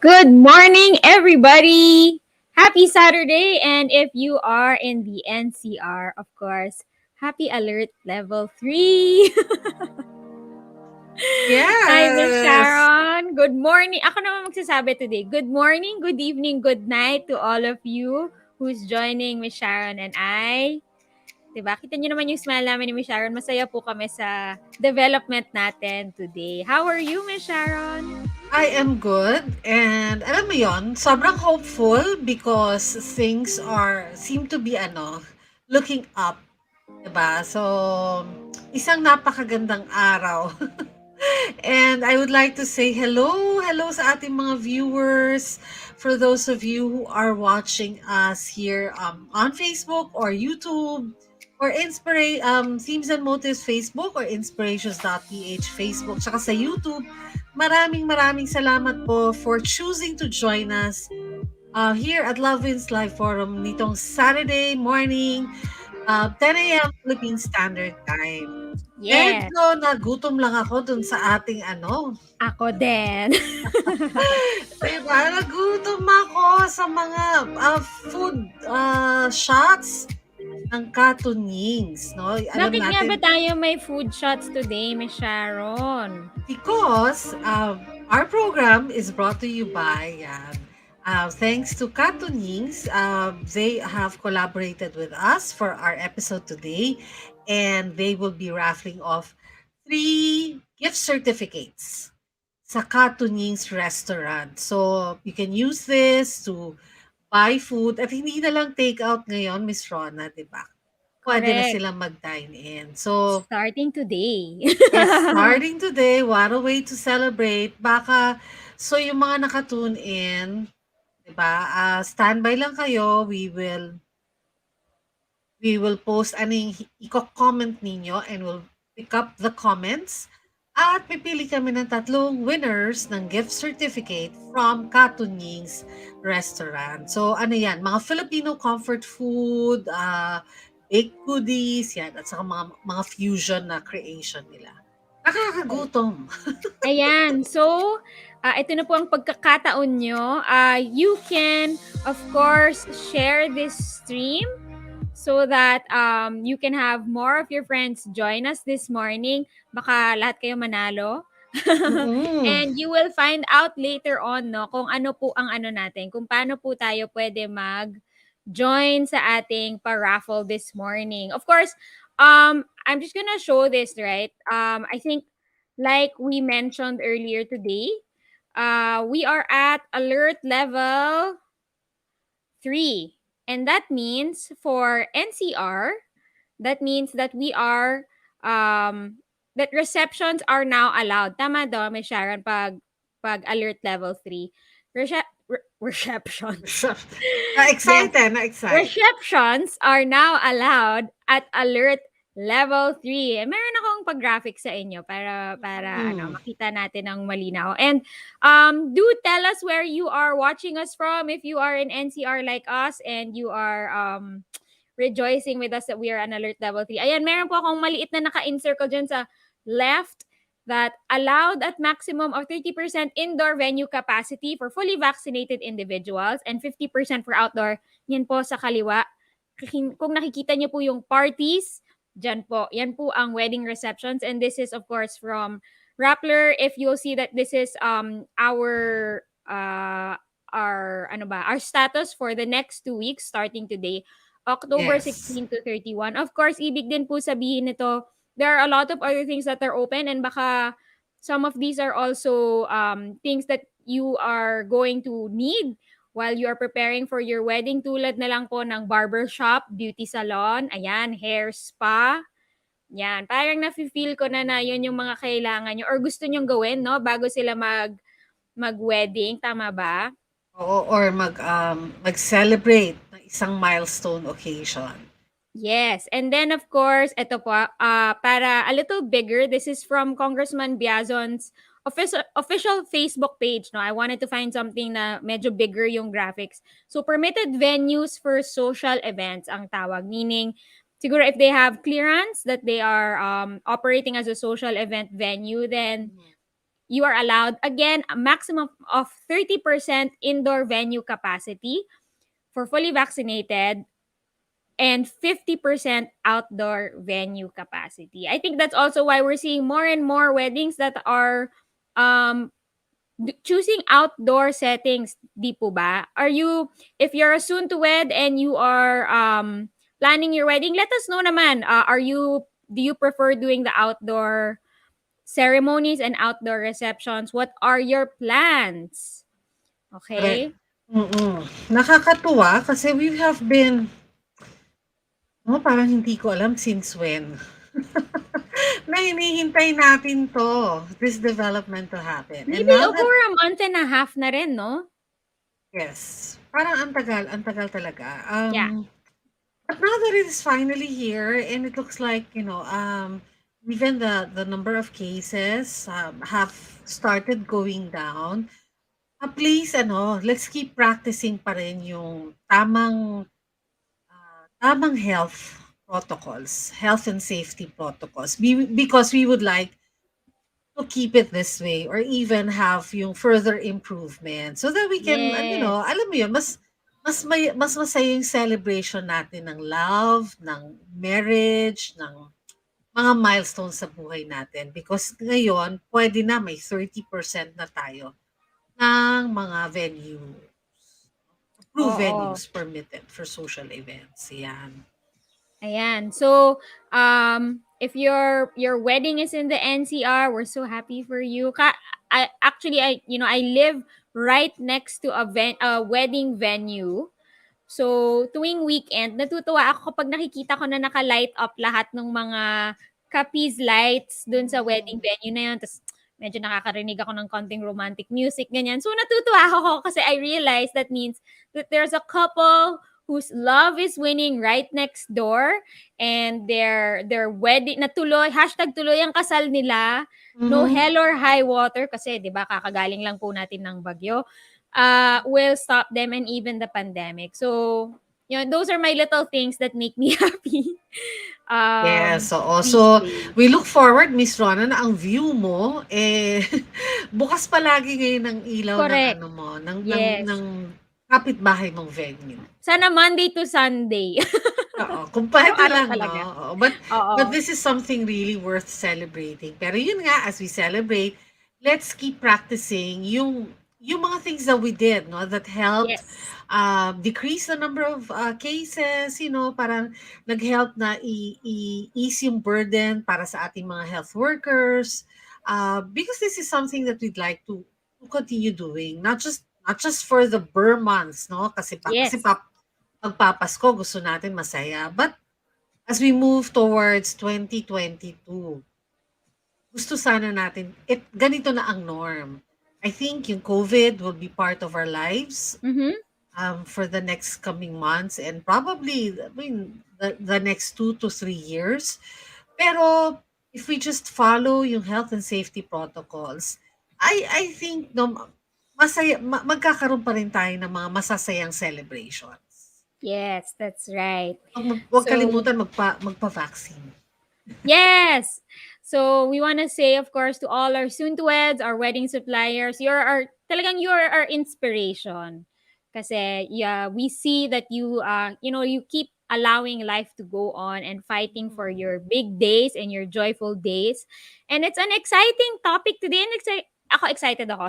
Good morning, everybody! Happy Saturday! And if you are in the NCR, of course, happy alert level 3! Hi, Miss Yes. Sharon. Good morning. Ako naman magsasabi today. Good morning, good evening, good night to all of you who's joining Miss Sharon and I. Diba? Kita nyo naman yung smile namin ni Miss Sharon. Masaya po kami sa development natin today. How are you, Miss Sharon? I am good. And alam mo yon, sobrang hopeful because things seem to be looking up. Diba? So, isang napakagandang araw. And I would like to say hello sa ating mga viewers. For those of you who are watching us here on Facebook or YouTube, or Themes and Motives Facebook or Inspirations.ph Facebook, tsaka sa YouTube, maraming salamat po for choosing to join us here at Love Wins Live Forum nitong Saturday morning, 10 a.m. Philippine Standard Time. Yes, Medyo nagutom lang ako dun sa ating ako din. 'di ba, nagutom ako sa mga food shots ng Katunings, 'no? Alam Bakit nga ba natin tayo may food shots today, Miss Sharon? because our program is brought to you by thanks to Katunings. They have collaborated with us for our episode today, and they will be raffling off 3 gift certificates sa Katunings restaurant. So, you can use this to buy food at hindi na lang take out ngayon, Miss Rona, 'di ba? Puwede na Correct. silang mag-dine in. So, Starting today. yes, starting today, what a way to celebrate. Baka yung mga naka-tune in, 'di ba, standby lang kayo. We will post ano yung iko-comment ninyo and we'll pick up the comments at pipili kami ng 3 winners ng gift certificate from Katunying's Restaurant. So ano yan, mga Filipino comfort food, baked goodies, yan, at saka mga fusion na creation nila. Nakakagutom. Ayan. So, ito na po ang pagkakataon nyo. You can, of course, share this stream so that you can have more of your friends join us this morning. Baka lahat kayo manalo. Mm. And you will find out later on, no, kung ano po ang ano natin, kung paano po tayo pwede mag-join sa ating pa-raffle this morning. Of course, I'm just gonna show this, right? I think, like we mentioned earlier today, we are at alert level 3. And that means for NCR, that means that we are that receptions are now allowed. Tama daw, Miss Sharon, pag alert level 3. Receptions. Yes. Na-excited, na-excite. Receptions are now allowed at alert level 3. Meron akong pag-graphic sa inyo para Mm. makita natin ng malinaw. And do tell us where you are watching us from if you are in NCR like us and you are rejoicing with us that we are on alert level 3. Ayan, meron po akong maliit na naka-encircle dyan sa left that allowed at maximum of 30% indoor venue capacity for fully vaccinated individuals and 50% for outdoor. Yan po sa kaliwa. Kung nakikita niyo po yung parties, dyan po. Yan po ang wedding receptions. And this is, of course, from Rappler. If you'll see that this is our status for the next 2 weeks starting today, October Yes. 16 to 31. Of course, ibig din po sabihin nito, there are a lot of other things that are open and baka some of these are also things that you are going to need while you are preparing for your wedding, tulad na lang po ng barbershop, beauty salon, ayan, hair spa, yan. Parang nafe-feel ko na yun yung mga kailangan nyo or gusto nyong gawin, no, bago sila mag-wedding, tama ba? Oo, or mag-celebrate ng isang milestone occasion. Yes. And then, of course, ito po, para a little bigger, this is from Congressman Biazon's official Facebook page. No, I wanted to find something na medyo bigger yung graphics. So, permitted venues for social events ang tawag. Meaning, siguro if they have clearance that they are operating as a social event venue, then you are allowed, again, a maximum of 30% indoor venue capacity for fully vaccinated and 50% outdoor venue capacity. I think that's also why we're seeing more and more weddings that are um, choosing outdoor settings, di po ba? Are you, if you're a soon to wed and you are planning your wedding, let us know naman. Do you prefer doing the outdoor ceremonies and outdoor receptions? What are your plans? Correct. Okay? Nakakatuwa kasi we have been parang hindi ko alam since when. Na hinihintay natin 'to, this development to happen. And Maybe now over that a month and a half na rin, no? yes, parang ang tagal talaga. Yeah. But now that it is finally here and it looks like, even the number of cases have started going down. Please let's keep practicing pa rin yung tamang health and safety protocols. Because we would like to keep it this way or even have yung further improvement so that we can, Yes. alam mo yun, mas masaya yung celebration natin ng love, ng marriage, ng mga milestones sa buhay natin. Because ngayon, pwede na may 30% na tayo ng mga approved Oo. venues permitted for social events. Yan. Ayan. So, if your wedding is in the NCR, we're so happy for you. I live right next to a wedding venue. So, tuwing weekend, natutuwa ako kapag nakikita ko na naka-light up lahat ng mga Capiz lights dun sa wedding venue na yun. Tapos, medyo nakakarinig ako ng konting romantic music, ganyan. So, natutuwa ako kasi I realize that means that there's a couple whose love is winning right next door and their wedding natuloy #tuloy ang kasal nila, no Mhm. hell or high water kasi 'di ba kakagaling lang po natin ng bagyo, will stop them and even the pandemic. So, those are my little things that make me happy Yes, oo. these So, days. we look forward, Miss Rona, na ang view mo, bukas palagi ngayon ang ilaw ng Correct. ano mo, ng Yes. kapitbahay mong venue. Sana Monday to Sunday. Oo, kung puwede Araw-araw lang 'no, talaga. oo. But Oo. this is something really worth celebrating. Pero yun nga, as we celebrate, let's keep practicing yung mga things that we did 'no, that helped, Yes. decrease the number of, cases, parang nag-help na i-ease yung burden para sa ating mga health workers. Because this is something that we'd like to continue doing, not just for the Burr months 'no, kasi Yes. Magpapasko gusto natin masaya. But as we move towards 2022, gusto sana natin ganito na ang norm. I think yung COVID will be part of our lives Mhm. for the next coming months and probably, I mean, the next 2 to 3 years. Pero if we just follow yung health and safety protocols, I think no, magkakaroon pa rin tayo ng mga masasayang celebrations. Yes, that's right. 'Wag So, kalimutan magpa-vaccine. yes. So we want to say, of course, to all our soon-to-weds, our wedding suppliers, you're our inspiration. Kasi yeah, we see that you keep allowing life to go on and fighting for Mhm. your big days and your joyful days. And it's an exciting topic today. And ako excited ako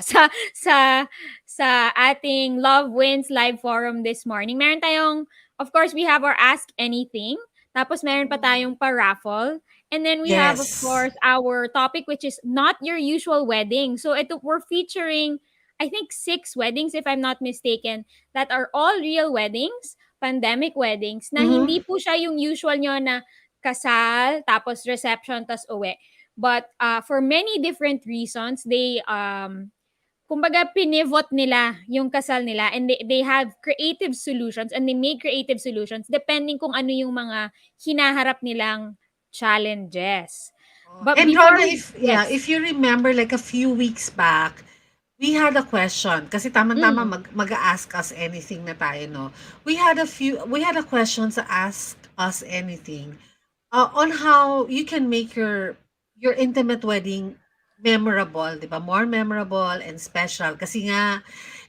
sa ating Love Wins live forum this morning. Meron tayong, of course, we have our Ask Anything. Tapos meron pa Mhm. tayong pa-raffle. And then we have, of Yes. course, our topic, which is not your usual wedding. So we're featuring, I think, 6 weddings, if I'm not mistaken, that are all real weddings, pandemic weddings, na Mhm. hindi po siya yung usual nyo na kasal, tapos reception, tas uwi. But for many different reasons, kumbaga pinivot nila yung kasal nila and they have creative solutions and they make creative solutions depending kung ano yung mga hinaharap nilang challenges. Oh, But and before Rona, we yes. if you remember like a few weeks back, we had a question kasi tamang-tama Mm, mag-a-ask us anything na tayo, no? We had a question to ask us anything on how you can make your intimate wedding memorable, 'di ba? More memorable and special kasi nga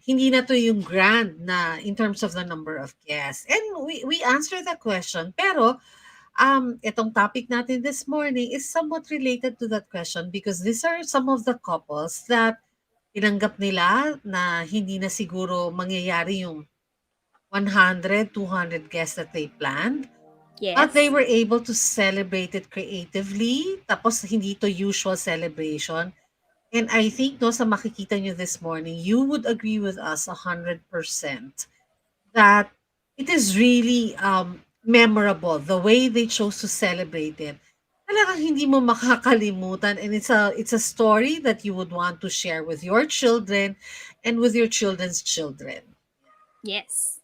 hindi na 'to yung grand na in terms of the number of guests. And we answer the question, pero itong topic natin this morning is somewhat related to that question because these are some of the couples that tinanggap nila na hindi na siguro mangyayari yung 100, 200 guests that they planned. But they Yes. were able to celebrate it creatively, tapos hindi to usual celebration. And I think no, sa makikita nyo this morning, you would agree with us 100% that it is really memorable the way they chose to celebrate it. Talagang hindi mo makakalimutan, and it's a story that you would want to share with your children and with your children's children. Yes.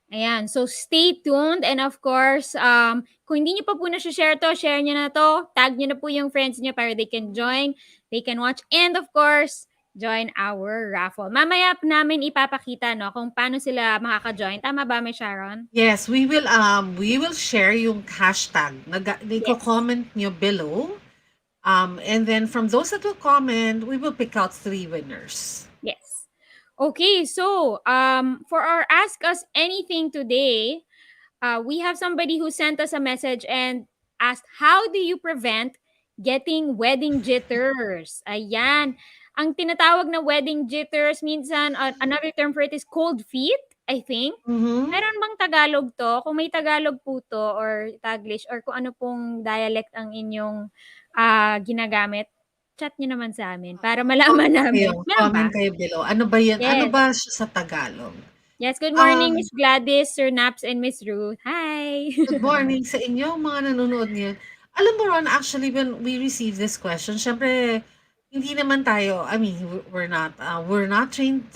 Ayan. So, stay tuned. And of course, kung hindi nyo pa po na-share to, share nyo na to. Tag nyo na po yung friends nyo para they can join, they can watch, and of course, join our raffle. Mamaya namin ipapakita, no, kung paano sila makaka-join. Tama ba, May Sharon? Yes, we will share yung hashtag. Yes. Niko-comment nyo below. And then from those that will comment, we will pick out 3 winners. Yes. Okay, so for our Ask Us Anything today, we have somebody who sent us a message and asked, how do you prevent getting wedding jitters? Ayan. Ang tinatawag na wedding jitters, minsan, another term for it is cold feet, I think. Mhm. Meron bang Tagalog to? Kung may Tagalog po to or Taglish or kung ano pong dialect ang inyong ginagamit, chat nyo naman sa amin para malaman namin. Meron Comment ba? kayo below. Ano ba 'yan? Ano Yes. ba siya sa Tagalog? Yes, good morning, Um Miss Gladys, Sir Naps, and Miss Ruth. Hi! Good morning sa inyo, mga nanonood ngayon. Alam mo Ron, actually when we receive this question, siyempre hindi naman tayo, I mean, we're not trained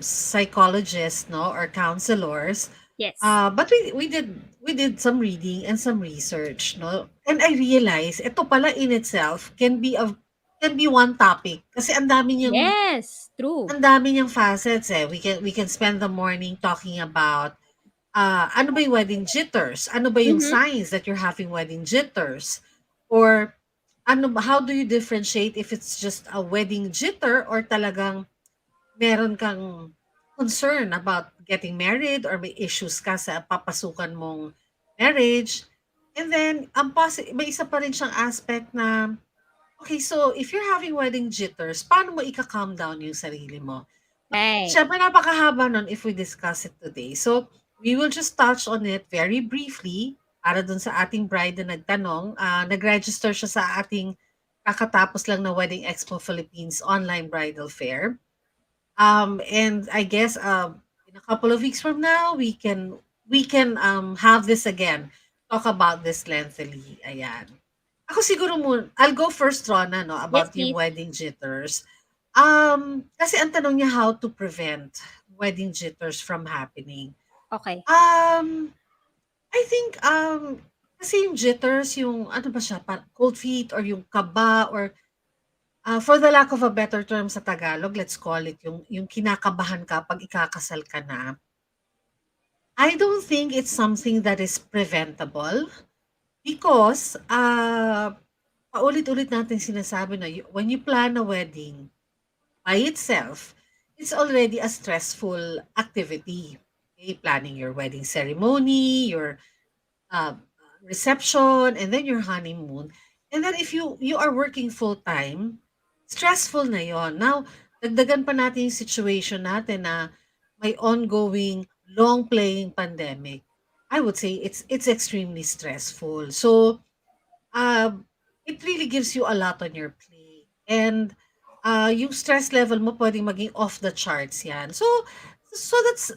psychologists, no, or counselors. Yes. But we did some reading and some research, no. And I realized ito pala in itself can be one topic kasi Yes, true. ang dami niyang facets eh. We can spend the morning talking about ano ba yung wedding jitters? Ano ba yung Mhm. signs that you're having wedding jitters? Or how do you differentiate if it's just a wedding jitter or talagang meron kang concern about getting married or may issues ka sa papasukan mong marriage? And then, may isa pa rin siyang aspect na, okay, so if you're having wedding jitters, paano mo ika-calm down yung sarili mo? Right. Siyempre napakahaba nun if we discuss it today. So, we will just touch on it very briefly para dun sa ating bride na nagtanong. Nag-register siya sa ating kakatapos lang na Wedding Expo Philippines online bridal fair. And I guess in a couple of weeks from now, we can have this again. Talk about this lengthily. Ayan. Ako siguro I'll go first, Rona, no, Yes, about yung please. wedding jitters. Kasi ang tanong niya how to prevent wedding jitters from happening. Okay. Um, I think, kasi yung jitters, yung ano ba siya, cold feet or yung kaba or for the lack of a better term sa Tagalog, let's call it yung kinakabahan ka pag ikakasal ka na. I don't think it's something that is preventable because paulit-ulit natin sinasabi na when you plan a wedding, by itself, it's already a stressful activity. Okay? Planning your wedding ceremony, your reception, and then your honeymoon. And then if you are working full time, stressful na yon. Now, dagdagan pa natin yung situation natin na may ongoing long playing pandemic. I would say it's extremely stressful. So, it really gives you a lot on your plate. And yung stress level mo pwedeng maging off the charts yan. So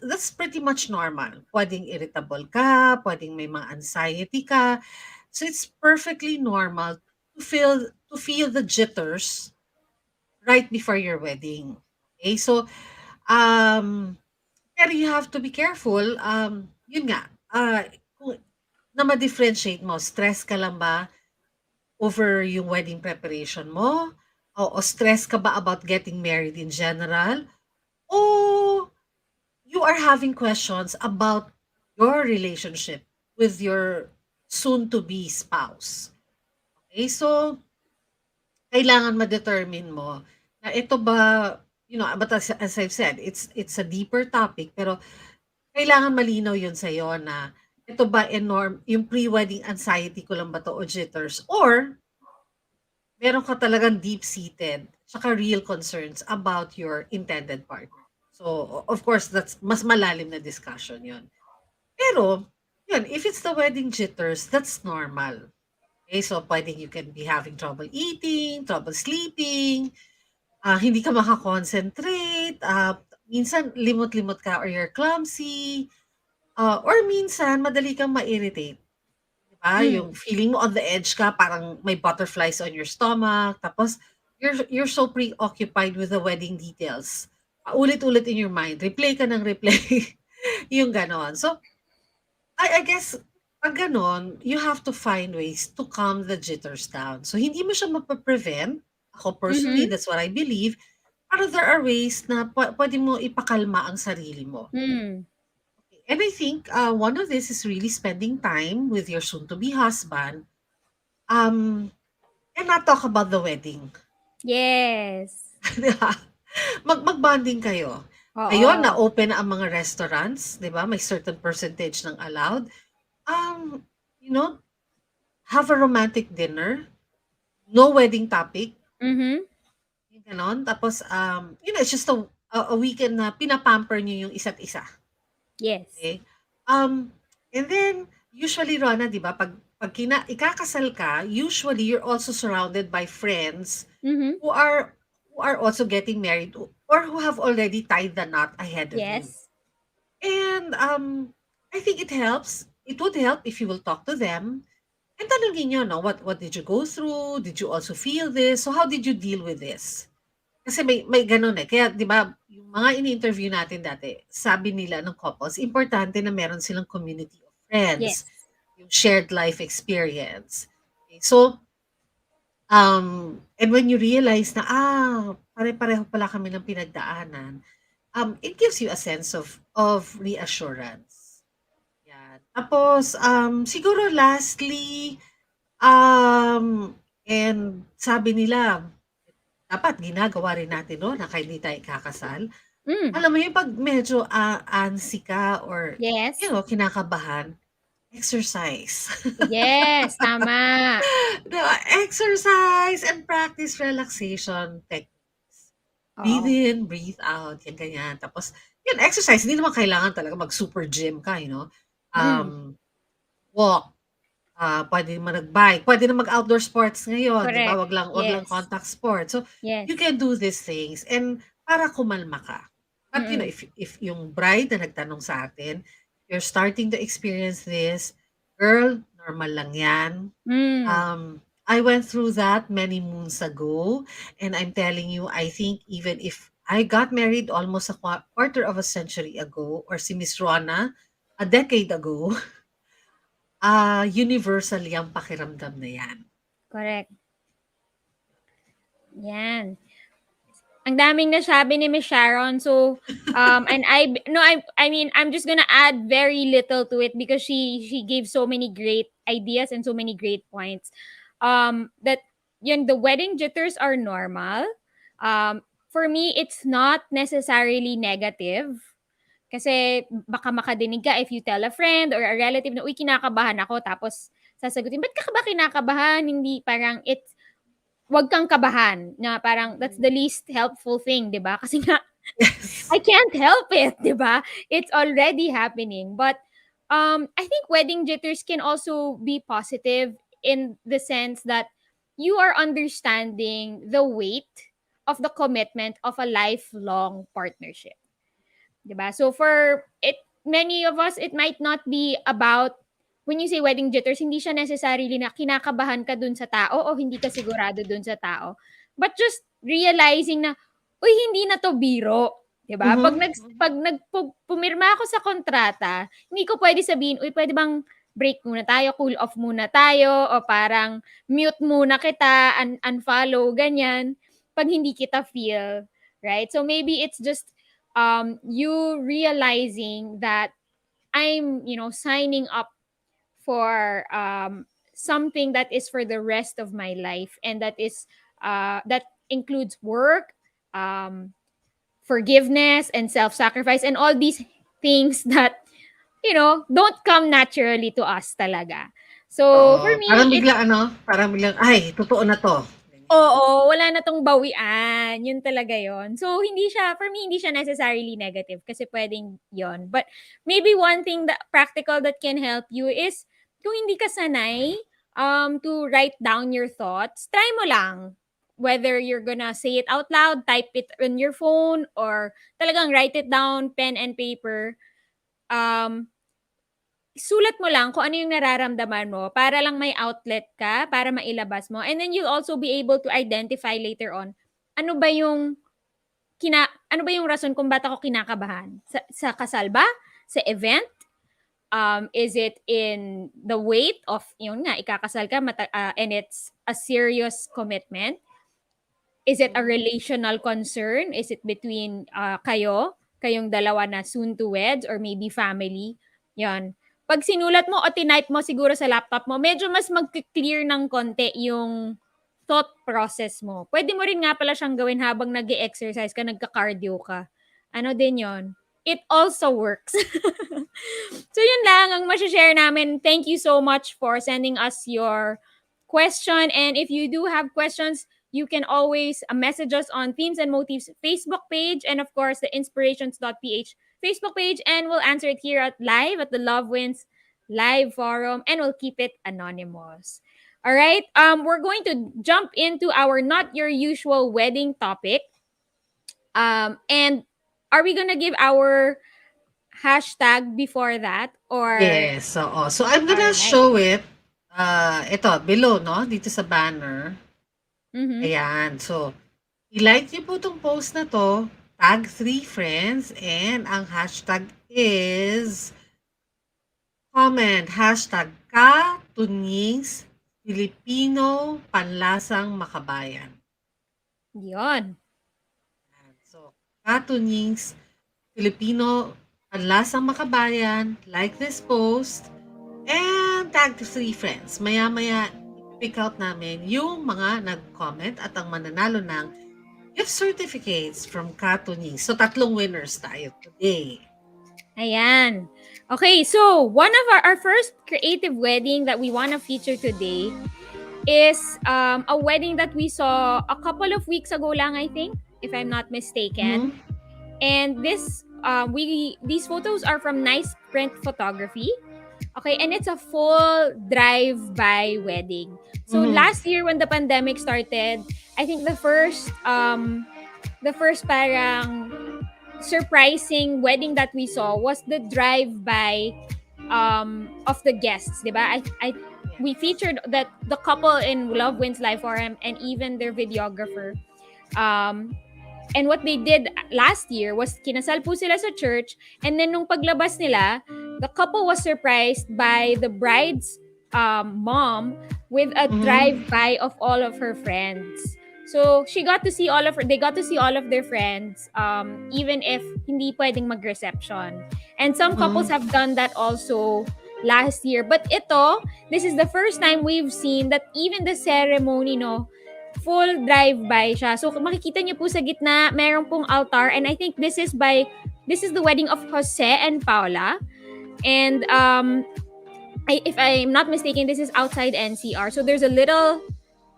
that's pretty much normal. Pwedeng irritable ka, pwedeng may mga anxiety ka. So it's perfectly normal to feel the jitters right before your wedding. Okay? So um pero you have to be careful. Yun nga, kung, na ma-differentiate mo, stress ka lang ba over yung wedding preparation mo? O stress ka ba about getting married in general? O you are having questions about your relationship with your soon-to-be spouse? Okay, so kailangan ma-determine mo na ito ba, but as I've said, it's a deeper topic, pero kailangan malinaw yun sa'yo na ito ba yung pre-wedding anxiety ko lang ba 'to o jitters, or meron ka talagang deep-seated tsaka real concerns about your intended partner. So, of course, that's mas malalim na discussion yun. Pero, yun, if it's the wedding jitters, that's normal. Okay, so pwedeng you can be having trouble eating, trouble sleeping, hindi ka maka-concentrate, minsan limot-limot ka or you're clumsy, or minsan madali kang ma-irritate. 'Di ba, yung Mm. feeling mo on the edge ka, parang may butterflies on your stomach, tapos you're so preoccupied with the wedding details. Paulit-ulit in your mind, replay ka ng replay, yung gano'n. So, I guess 'pag gano'n, you have to find ways to calm the jitters down. So, hindi mo siya mapa-prevent. Ako personally, Mhm. that's what I believe. Pero there are ways na puwede mo ipakalma ang sarili mo. Hmm. And I think, one of this is really spending time with your soon-to-be husband, um, and not talk about the wedding. Yes. 'Di ba? Mag-bonding kayo. Ngayon Oo. na-open na ang mga restaurants, 'di ba, may certain percentage ng allowed. Um, you know, have a romantic dinner, no wedding topic, Mhm. yung gano'n. Tapos, it's just a weekend na pinapamper niyo yung isa't isa. Yes. Okay. And then usually, Rona, 'di ba, 'pag ikakasal ka, usually you're also surrounded by friends Mhm. who are who are also getting married, or who have already tied the knot ahead of you. Yes. And I think it helps. It would help if you will talk to them and tanungin niyo, no, what did you go through? Did you also feel this? So how did you deal with this? Kasi may gano'n, eh. Kaya 'di ba, yung mga ini-interview natin dati, sabi nila ng couples, importante na meron silang community of friends, Yes. yung shared life experience. Okay, so, and when you realize na, pare-pareho pala kami ng pinagdaanan, it gives you a sense of reassurance. Yan. Tapos, siguro lastly, and sabi nila, dapat ginagawa rin natin 'no, na kahit hindi tayo ikakasal. Hmm. Alam mo yung 'pag medyo, antsy ka or, Yes. kinakabahan, exercise. Yes, tama. 'Di ba, exercise and practice relaxation techniques. Breathe Oo. in, breathe out, yan ganyan. Tapos yun, exercise, hindi naman kailangan talaga mag-super gym ka, Hmm. walk. Puwede naman nag-bike, puwede na mag-outdoor sports ngayon, 'di ba? Correct. Wag lang Yes. contact sports. So, you Yes. can do these things and para kumalma ka. But, Mm. if yung bride na nagtanong sa atin, you're starting to experience this, girl, normal lang 'yan. Hmm. I went through that many moons ago, and I'm telling you, I think even if I got married almost a quarter of a century ago, or si Miss Rona a decade ago, universal yang pakiramdam na 'yan. Correct. Yan. Ang daming nasabi ni Miss Sharon. So, and I mean, I'm just gonna add very little to it because she gave so many great ideas and so many great points. That yun, the wedding jitters are normal. For me, it's not necessarily negative. Kasi baka makadinig ka if you tell a friend or a relative na, uy, kinakabahan ako. Tapos sasagutin, ba't ka ba kinakabahan? Hindi, parang it's, wag kang kabahan na parang that's Mm. the least helpful thing, 'di ba? Kasi nga Yes. I can't help it, 'di ba? It's already happening. But I think wedding jitters can also be positive in the sense that you are understanding the weight of the commitment of a lifelong partnership. 'Di ba? So for it, many of us, it might not be about, when you say wedding jitters, hindi siya necessarily na kinakabahan ka dun sa tao o hindi ka sigurado dun sa tao. But just realizing na, uy, hindi na 'to biro, 'di ba? Mhm, mhm. Pag pumirma ako sa kontrata, hindi ko puwede sabihin, "Uy, puwede bang break muna tayo, cool off muna tayo, o parang mute muna kita, unfollow," ganyan, 'pag hindi kita feel, right? So maybe it's just you realizing that I'm, signing up for something that is for the rest of my life, and that is that includes work, um, forgiveness, and self-sacrifice, and all these things that don't come naturally to us talaga. So for Oo, parang me, it's bigla ano, parang biglang, "Ay, totoo na 'to." Ganyan. oo, wala na 'tong bawian, yun talaga yon. So hindi siya for me, hindi siya necessarily negative kasi puwedeng yon. But maybe one thing that practical that can help you is kung hindi ka sanay, to write down your thoughts, try mo lang. Whether you're gonna say it out loud, type it on your phone, or talagang write it down, pen and paper. Um, Sulat mo lang kung ano yung nararamdaman mo para lang may outlet ka, para mailabas mo. And then you'll also be able to identify later on, ano ba yung ano ba yung rason kung ba't ako kinakabahan? Sa kasal ba? Sa event? Is it in the weight of, yun nga, ikakasal ka, and it's a serious commitment? Is it a Hmm, relational concern? Is it between kayong dalawa na soon to weds, or maybe family? Yan. Pag sinulat mo o tinype mo siguro sa laptop mo, medyo mas mag-clear ng konti yung thought process mo. Pwede mo rin nga pala siyang gawin habang nag exercise ka, nagka-cardio ka. Ano din yon. It also works. So yun lang ang share namin. Thank you so much for sending us your question. And if you do have questions, you can always message us on Themes and Motifs Facebook page, and of course the inspirations.ph Facebook page, and we'll answer it here at live at the Love Wins live forum, and we'll keep it anonymous. All right. We're going to jump into our not your usual wedding topic. And are we gonna give our hashtag before that, or yes, oo. So, I'm all gonna right? show it, ito below 'no, dito sa banner. Mm-hmm. Ayan, so i-like niyo po 'tong post na 'to, tag 3 friends, and ang hashtag is comment, #Katunyings Filipino Panlasang Makabayan. Yon. Ayan, so Katunyings Filipino Panlasang Makabayan, like this post, and tag 3 friends. Maya-maya, ipipick out namin yung mga nag-comment at ang mananalo ng gift certificates from Katunyings. So, tatlong winners tayo today. Ayan. Okay, so one of our first creative wedding that we want to feature today is a wedding that we saw a couple of weeks ago lang, I think, if I'm not Mhm. mistaken. And these photos are from Nice Print Photography. Okay, and it's a full drive-by wedding. So Mhm. last year when the pandemic started, I think the first parang surprising wedding that we saw was the drive-by of the guests, 'di ba? We Yes. featured that the couple in Love Wins Live Forum, and even their videographer. Um And what they did last year was kinasal po sila sa church, and then nung paglabas nila, the couple was surprised by the bride's mom with a Mhm. drive-by of all of her friends. So she got to see all of her, they got to see all of their friends, even if hindi pwedeng mag-reception. And some couples Mhm. have done that also last year. But this is the first time we've seen that even the ceremony, no, full drive-by siya. So makikita niyo po sa gitna, meron pong altar, and I think this is the wedding of Jose and Paula. And if I'm not mistaken, this is outside NCR. So there's a little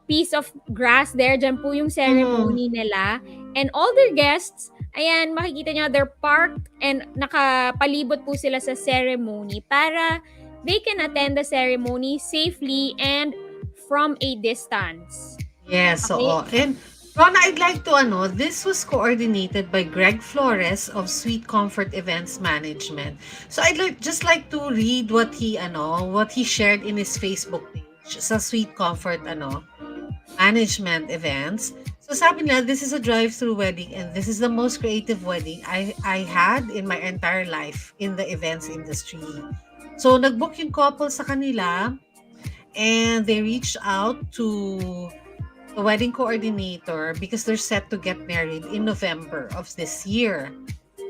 piece of grass there. Diyan po yung Mhm. ceremony nila. And all their guests, ayan, makikita niyo, they're parked and nakapalibot po sila sa ceremony para they can attend the ceremony safely and from a distance. Yes, Okay? oo. And Rona, I'd like to ano, this was coordinated by Greg Flores of Sweet Comfort Events Management. So I'd like to read what he shared in his Facebook page sa Sweet Comfort management events. So sabi nila, this is a drive-through wedding and this is the most creative wedding I had in my entire life in the events industry. So nagbook yung couple sa kanila and they reached out to the wedding coordinator because they're set to get married in November of this year.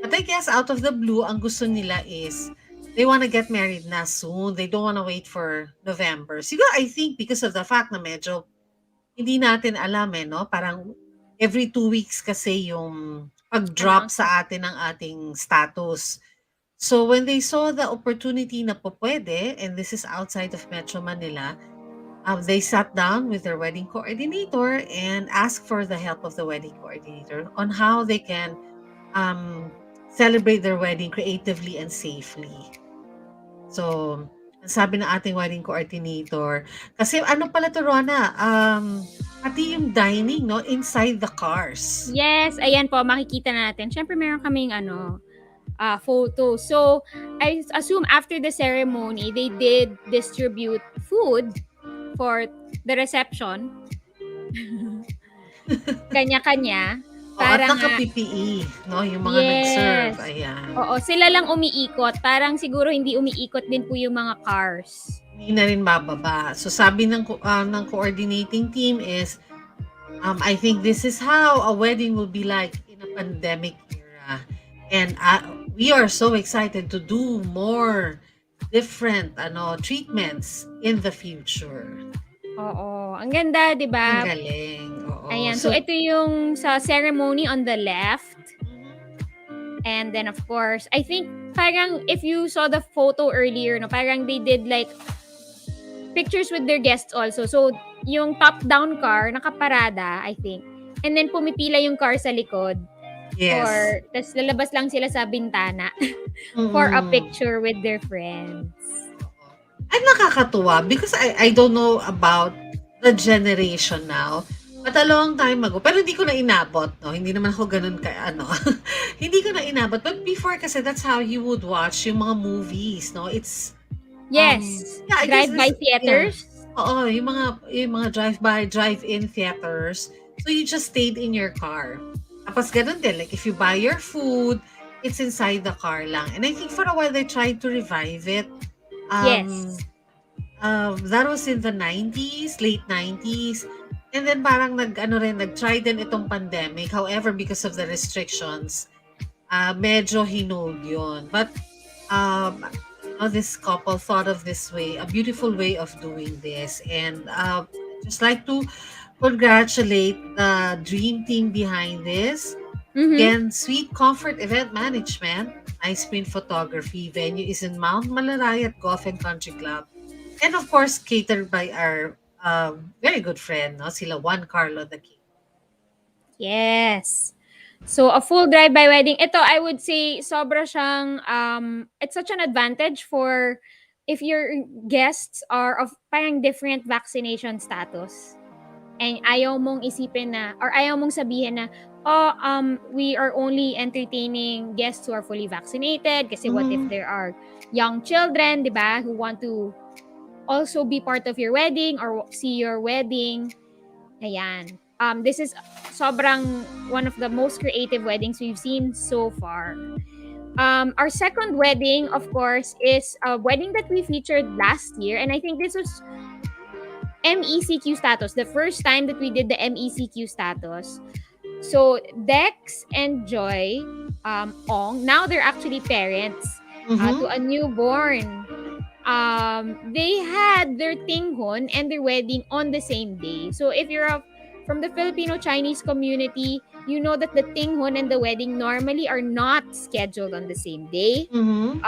But I guess out of the blue, ang gusto nila is they want to get married na soon. They don't want to wait for November. Siguro I think because of the fact na medyo hindi natin alam, eh, 'no, parang every 2 weeks kasi yung pag-drop Announcement. sa atin ng ating status. So, when they saw the opportunity na pupuwede, and this is outside of Metro Manila, they sat down with their wedding coordinator and asked for the help of the wedding coordinator on how they can celebrate their wedding creatively and safely. So, ang sabi ng ating wedding coordinator, kasi ano pala 'to, Rona, pati yung dining 'no, inside the cars. Yes, ayan po makikita natin. Siyempre meron kaming photo. So, I assume after the ceremony, they did distribute food for the reception, kanya-kanya, At para nga naka-PPE 'no, yung mga nag-serve, yes. ayan. Oo, sila lang umiikot. Parang siguro hindi umiikot din po yung mga cars. Hindi na rin bababa. So sabi ng coordinating team is, I think this is how a wedding will be like in a pandemic era. And we are so excited to do more different treatments in the future. Oo, ang ganda, 'di Ang ba? galing. Oo. Ayan, so ito yung sa ceremony on the left. Mhm. And then of course, I think parang if you saw the photo earlier, no, parang they did like pictures with their guests also. So, yung top-down car, nakaparada, I think. And then pumipila yung car sa likod Yes. tas lalabas lang sila sa bintana for a Mm. picture with their friends. Oo. Ay, nakakatuwa because I don't know about the generation now, but a long time ago, pero hindi ko na inabot, 'no, hindi naman ako gano'n hindi ko na inabot. But before kasi that's how you would watch yung mga movies, 'no, it's, Yes, yeah, I guess drive-by this yeah. theaters. Oo, yung mga drive-by, drive-in theaters. So you just stayed in your car. Tapos gano'n din, like if you buy your food, it's inside the car lang. And I think for a while they tried to revive it. Yes. Um, that was in the 90s, late 90s. And then parang nag-try din itong pandemic. However, because of the restrictions, medyo hinold yun. But this couple thought of this way, a beautiful way of doing this. And I'd just like to congratulate the dream team behind this. Mhm. Again, Sweet Comfort Event Management, Ice Screen Photography. Venue is in Mount Malarayat Golf and Country Club. And of course, catered by our very good friend, no? Sila Juan Carlo the King. Yes. So, a full drive-by wedding. Ito, I would say, sobra siyang, it's such an advantage for if your guests are of parang different vaccination status. And ayaw mong isipin na, or ayaw mong sabihin na, oh, we are only entertaining guests who are fully vaccinated. Kasi what if Mm, there are young children, di ba, who want to also be part of your wedding or see your wedding. Ayan. This is sobrang one of the most creative weddings we've seen so far. Our second wedding, of course, is a wedding that we featured last year. And I think this was MECQ status, the first time that we did the MECQ status. So, Dex and Joy, Ong, now they're actually parents to mhm, a newborn. They had their tinghon and their wedding on the same day. So if you're from the Filipino Chinese community, you know that the tinghon and the wedding normally are not scheduled on the same day. mhm.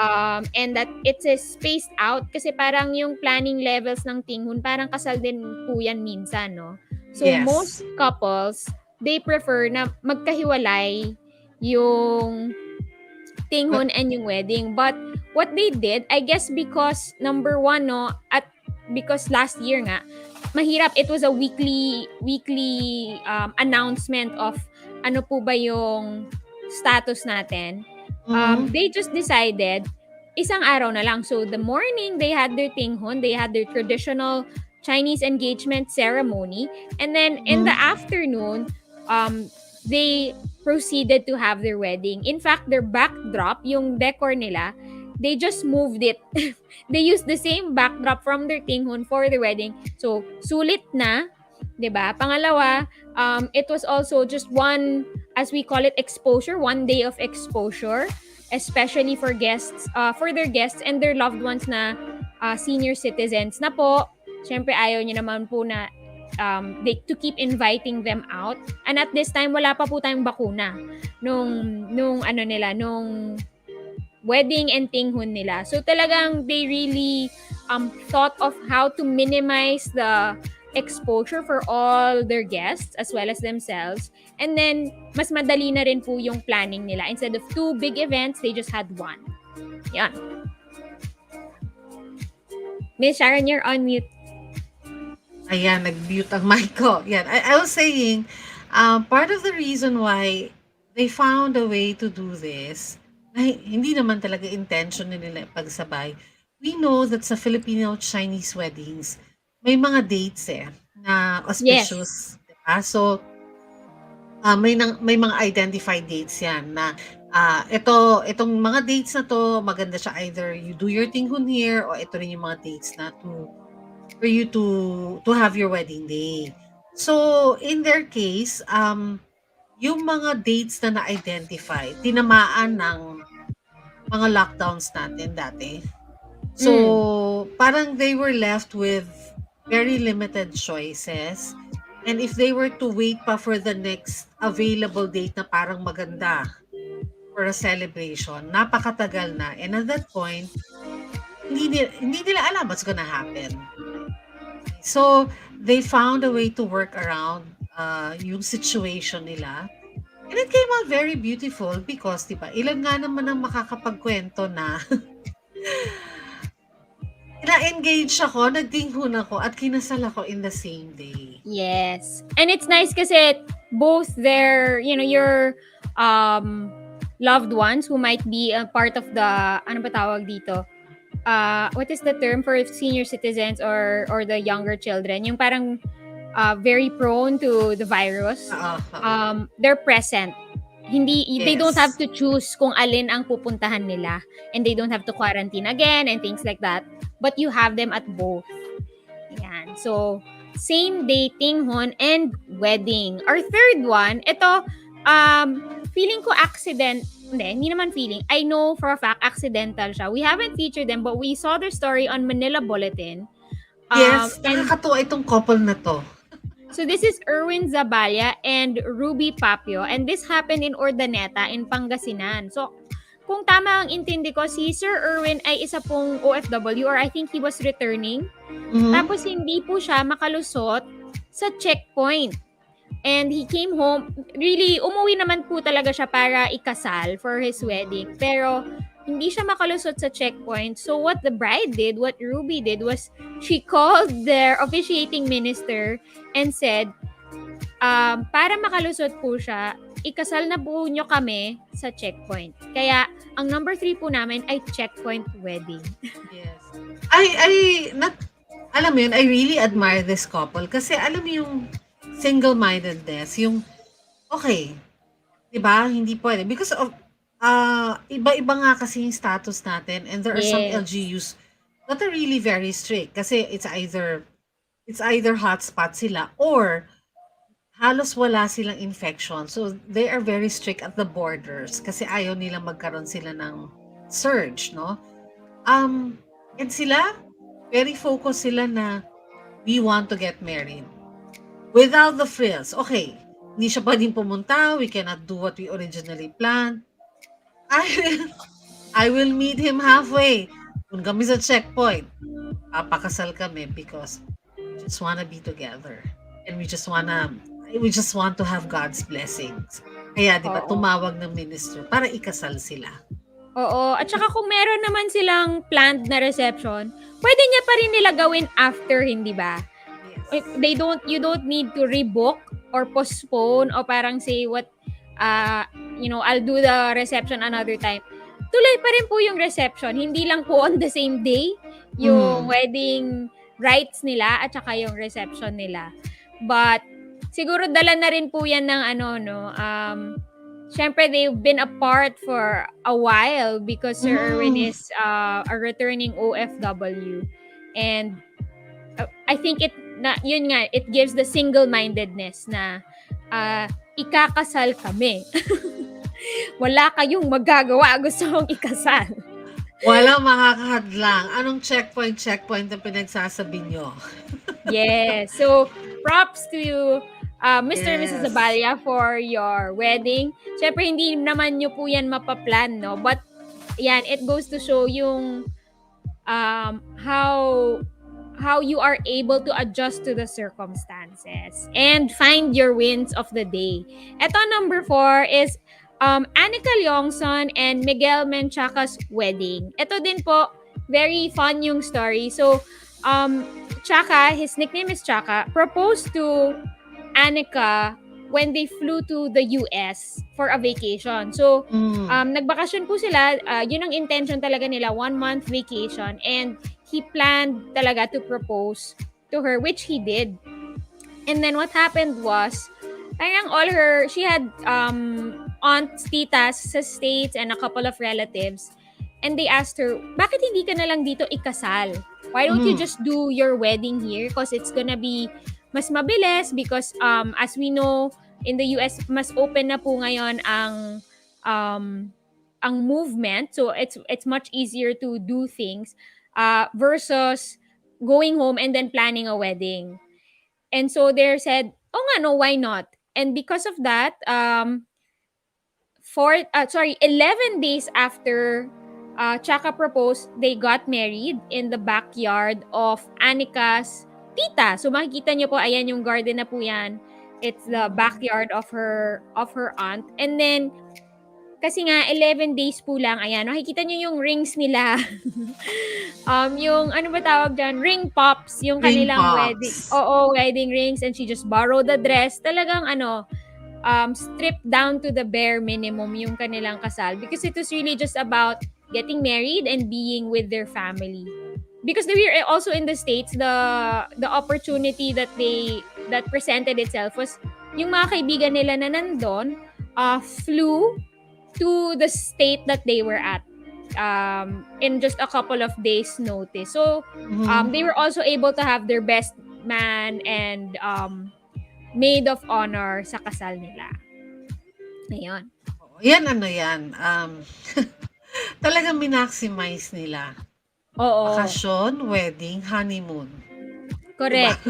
And that it's a spaced out kasi parang yung planning levels ng tinghon parang kasal din po yan minsan, no? So most Yes. couples, they prefer na magkahiwalay yung But tinghon and yung wedding. But what they did, I guess because number one, no, at because last year nga, mahirap, it was a weekly announcement of ano po ba yung status natin. mhm, They just decided isang araw na lang. So the morning they had their tinghon, they had their traditional Chinese engagement ceremony, and then in the mhm. afternoon, they proceeded to have their wedding. In fact, their backdrop, yung decor nila, they just moved it. They used the same backdrop from their tinghon for the wedding. So, sulit na, 'di ba? Pangalawa, it was also just one, as we call it, exposure, one day of exposure, especially for guests, for their guests and their loved ones na senior citizens na po. Siyempre, ayaw niyo naman po na they to keep inviting them out. And at this time wala pa po tayong bakuna nung ano nila, nung wedding and tinghun nila. So talagang they really thought of how to minimize the exposure for all their guests as well as themselves. And then mas madali na rin po yung planning nila. Instead of two big events, they just had one. Yan. Miss Sharon, you're on mute. Ayan, nag-mute ang mic ko. Yan, I was saying, part of the reason why they found a way to do this, na hindi naman talaga intention nila pagsabay. We know that sa Filipino-Chinese weddings, may mga dates na Yes. auspicious. Diba? So, may mga identified dates yan na itong mga dates na to, maganda siya either you do your tinghun here or ito rin yung mga dates na for you to have your wedding day. So, in their case, yung mga dates na na-identify, tinamaan ng mga lockdowns natin dati. So, parang they were left with very limited choices. And if they were to wait pa for the next available date na parang maganda for a celebration, napakatagal na. And at that point, hindi nila alam what's gonna happen. So, they found a way to work around yung situation nila. And it came out very beautiful because, di ba, ilan nga naman ang makakapagkwento na na-engage ako, nagtinghun ako, at kinasal ako in the same day. Yes. And it's nice kasi both their, your loved ones who might be a part of the, ano ba tawag dito? What is the term for senior citizens or the younger children? Yung parang very prone to the virus. They're present. They don't have to choose kung alin ang pupuntahan nila, and they don't have to quarantine again and things like that, but you have them at both. Yan. So same day tinghon and wedding. Our third one, ito feeling ko hindi naman feeling. I know for a fact accidental siya. We haven't featured them, but we saw their story on Manila Bulletin. Yes, nakakatuwa itong couple na to. So this is Erwin Zaballa and Ruby Papio, and this happened in Urdaneta in Pangasinan. So kung tama ang intindi ko, si Sir Erwin ay isa pong OFW, or I think he was returning. Tapos hindi po siya makalusot sa checkpoint. And he came home, really, umuwi naman po talaga siya para ikasal for his wedding. Pero hindi siya makalusot sa checkpoint. So what the bride did, what Ruby did, was she called their officiating minister and said, para makalusot po siya, ikasal na po nyo kami sa checkpoint. Kaya, ang number 3 po namin ay checkpoint wedding. Yes. Alam mo yun, I really admire this couple kasi alam mo yung single-mindedness, yung, okay, diba, hindi pwede. Because of, iba-iba nga kasi yung status natin, and there are some LGUs that are really very strict kasi it's either hotspot sila or halos wala silang infection. So they are very strict at the borders kasi ayaw nilang magkaroon sila ng surge, no? And sila, very focused sila na we want to get married. Without the frills. Okay, hindi siya pwedeng pumunta, we cannot do what we originally planned. I will meet him halfway. Kung kami sa checkpoint, papakasal kami because we just wanna be together. And we just want to have God's blessings. Kaya, di ba, tumawag ng minister para ikasal sila. Oo. At saka kung meron naman silang planned na reception, pwede niya pa rin nila gawin after, hindi ba? Yes. You don't need to rebook or postpone o parang say I'll do the reception another time. Tuloy pa rin po yung reception. Hindi lang po on the same day yung wedding rites nila at saka yung reception nila. But siguro dala na rin po yan ng syempre they've been apart for a while because Sir Erwin is a returning OFW. And I think it gives the single-mindedness na ikakasal kami. Wala kayong magagawa. Gusto kong ikasal. Walang makakahadlang. Anong checkpoint na pinagsasabi nyo? Yes. So, props to you, Mr. and Mrs. Yes. Zabalia, for your wedding. Siyempre, hindi naman nyo po yan mapaplan, no? But, yan, it goes to show yung how you are able to adjust to the circumstances and find your wins of the day. Ito, number 4 is Anika Leongson and Miguel Menchaca's wedding. Ito din po, very fun yung story. So, Chaka, his nickname is Chaka, proposed to Anika when they flew to the US for a vacation. So, Mm. nagbakasyon po sila. Yun ang intention talaga nila, 1 month vacation. And he planned talaga to propose to her, which he did. And then what happened was, parang she had aunts, titas sa States and a couple of relatives. And they asked her, bakit hindi ka na lang dito ikasal? Why don't you Mhm. just do your wedding here? Because it's gonna be mas mabilis because as we know, in the US, mas open na po ngayon um, ang movement. So it's much easier to do things versus going home and then planning a wedding. And so they said, oh nga, no, why not? And because of that, 11 days after Chaka proposed, they got married in the backyard of Anika's tita. So makikita niyo po, ayan yung garden na po yan. It's the backyard of her aunt. And then, kasi nga, 11 days po lang, ayan, makikita niyo yung rings nila. Yung, ano ba tawag dyan? Ring pops, yung Ring kanilang wedding. pops. Oo, wedding rings. And she just borrowed the dress. Talagang, stripped down to the bare minimum yung kanilang kasal. Because it was really just about getting married and being with their family. Because they were also in the States, the opportunity that presented itself was yung mga kaibigan nila na nandun, flew to the state that they were at in just a couple of days notice. So Mhm. they were also able to have their best man and maid of honor sa kasal nila. Ayun. Oo, 'yan ano 'yan, talagang minaximize nila. Oo. Bakasyon, wedding, honeymoon, 'di ba? Correct.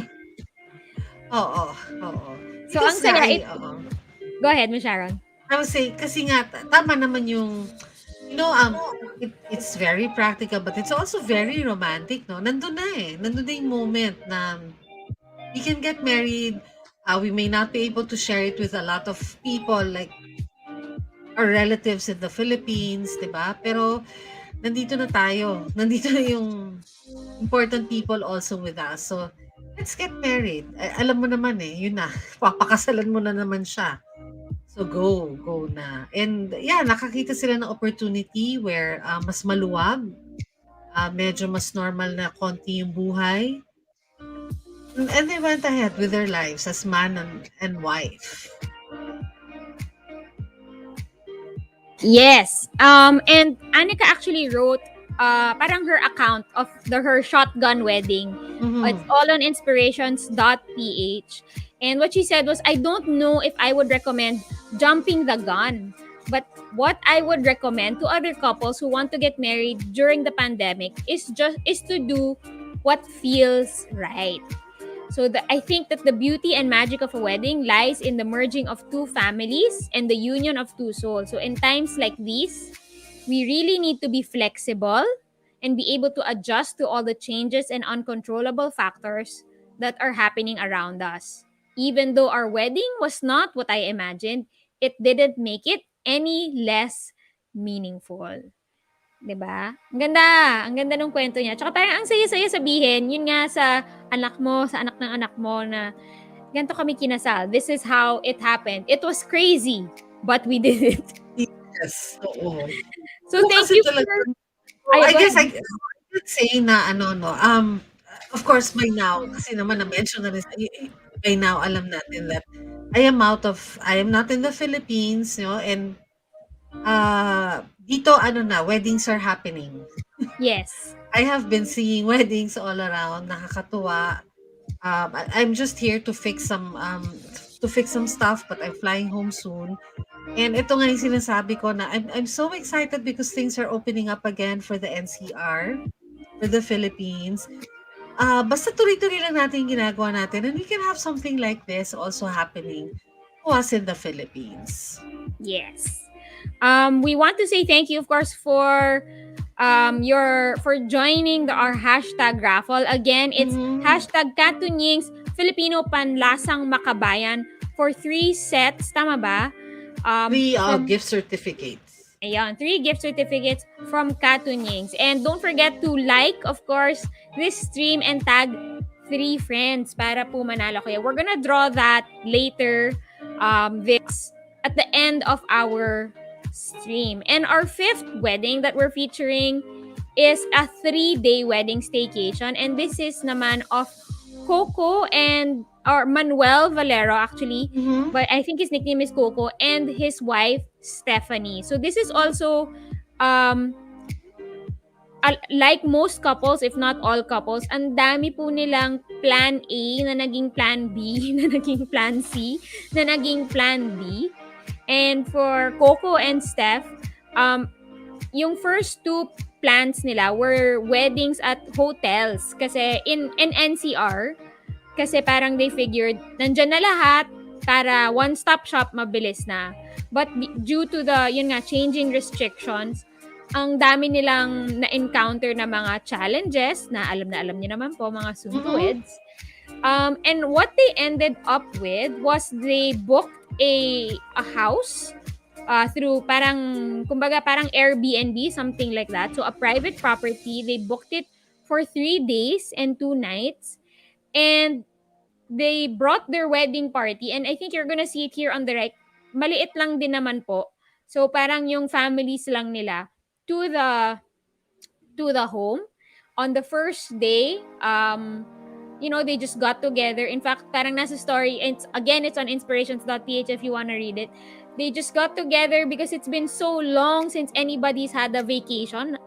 Oo, oo. So Because ang nga saya ay it oo. Go ahead, Miss Sharon. I would say kasi nga tama naman yung you know, it's very practical but it's also very romantic 'no? Nandun na, eh, nandun na yung moment na we can get married, we may not be able to share it with a lot of people like our relatives in the Philippines, 'di ba? Pero nandito na tayo. Nandito na yung important people also with us. So, let's get married. Alam mo naman eh, yun na. Papakasalan mo na naman siya. So, go na. And yeah, nakakita sila ng opportunity where mas maluwag, medyo mas normal na konti yung buhay. And they went ahead with their lives as man and wife. Yes. And Annika actually wrote parang her account of her shotgun wedding. It's Mhm. all on inspirations.ph. And what she said was, I don't know if I would recommend jumping the gun. But what I would recommend to other couples who want to get married during the pandemic is to do what feels right. So I think that the beauty and magic of a wedding lies in the merging of two families and the union of two souls. So in times like these, we really need to be flexible and be able to adjust to all the changes and uncontrollable factors that are happening around us. Even though our wedding was not what I imagined, it didn't make it any less meaningful. 'Di ba? Ang ganda nung kwento niya. Tsaka parang ang saya-saya sabihin, yun nga sa anak mo, sa anak ng anak mo na ganito kami kinasal. This is how it happened. It was crazy, but we did it. Yes, oo. So Oo, thank kasi you for talagang ay I go guess ahead. I could say na ano 'no, of course by now kasi naman na-mention na rin by now alam natin that I am not in the Philippines, you know, and, dito ano na, weddings are happening. Yes. I have been seeing weddings all around, nakakatuwa. I'm just here to fix some stuff but I'm flying home soon. And ito nga yung sinasabi ko na I'm so excited because things are opening up again for the NCR, for the Philippines. basta tuloy-tuloy lang natin yung ginagawa natin and we can have something like this also happening to us in the Philippines. Yes. We want to say thank you, of course, for your for joining our hashtag raffle. Again, it's Mhm. hashtag Katunyings Filipino Panlasang Makabayan for 3 sets. Tama ba? 3 From gift certificates. Ayan, 3 gift certificates from Katunyings. And don't forget to like, of course, this stream and tag 3 friends para po manalo kayo. We're gonna draw that later this at the end of our stream. And our fifth wedding that we're featuring is a 3-day wedding staycation. And this is naman of Coco and or Manuel Valero actually, Mhm. but I think his nickname is Coco, and his wife Stephanie. So this is also um like most couples, if not all couples, ang dami po nilang plan A na naging plan B, na naging plan C, na naging plan D. And for Coco and Steph, um, yung first two plans nila were weddings at hotels. Kasi in NCR, kasi parang they figured, nandyan na lahat para one-stop shop, mabilis na. But due to the, yun nga, changing restrictions, ang dami nilang na-encounter na mga challenges na alam niyo naman po, mga Mhm. soon-to-weds. And what they ended up with was they booked a house through parang, kumbaga parang Airbnb, something like that. So a private property, they booked it for 3 days and 2 nights. And they brought their wedding party, and I think you're gonna see it here on the right. Maliit lang din naman po. So parang yung families lang nila to the home. On the first day, they just got together. In fact, parang nasa story, and it's on inspirations.ph if you wanna read it. They just got together because it's been so long since anybody's had a vacation.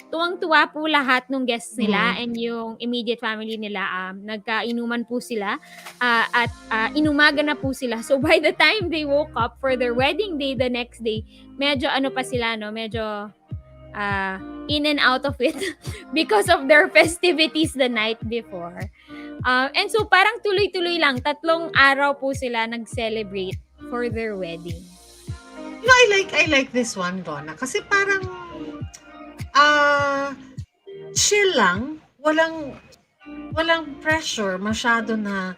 Tuwang-tuwa po lahat ng guests nila Mhm. and yung immediate family nila. Nagkainuman po sila at inumaga na po sila. So by the time they woke up for their wedding day the next day, medyo ano pa sila, no? Medyo uh, in and out of it because of their festivities the night before. And so parang tuloy-tuloy lang, 3 araw po sila nag-celebrate for their wedding. I like this one, Donna, kasi parang ah chill lang, walang pressure masyado na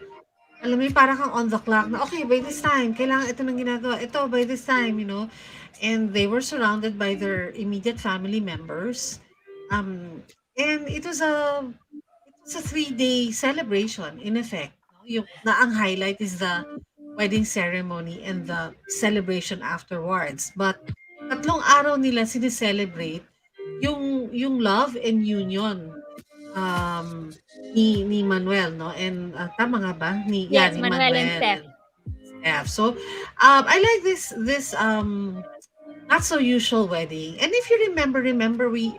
alam mo yun, parang kang on the clock na, okay, by this time, kailangan ito ng ginagawa. Ito, by this time, you know. And they were surrounded by their immediate family members. And it was a 3-day celebration, in effect. No? Yung, na ang highlight is the wedding ceremony and the celebration afterwards. But 3 araw nila sineselebrate yung love and union um, ni Manuel 'no, and, tama nga ba? Yes, Ni Manuel and Manuel Steph. and Steph. So, I like this not so usual wedding. And if you remember we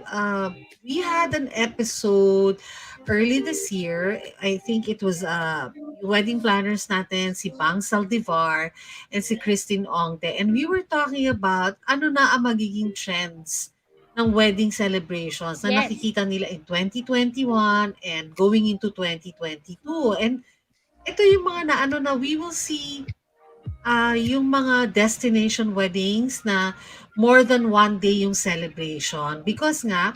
had an episode early this year. I think it was wedding planners natin si Bang Saldivar and si Christine Ongte, and we were talking about ano na ang magiging trends ng wedding celebrations na Yes. nakikita nila in 2021 and going into 2022. And ito yung mga na ano na we will see yung mga destination weddings na more than one day yung celebration because nga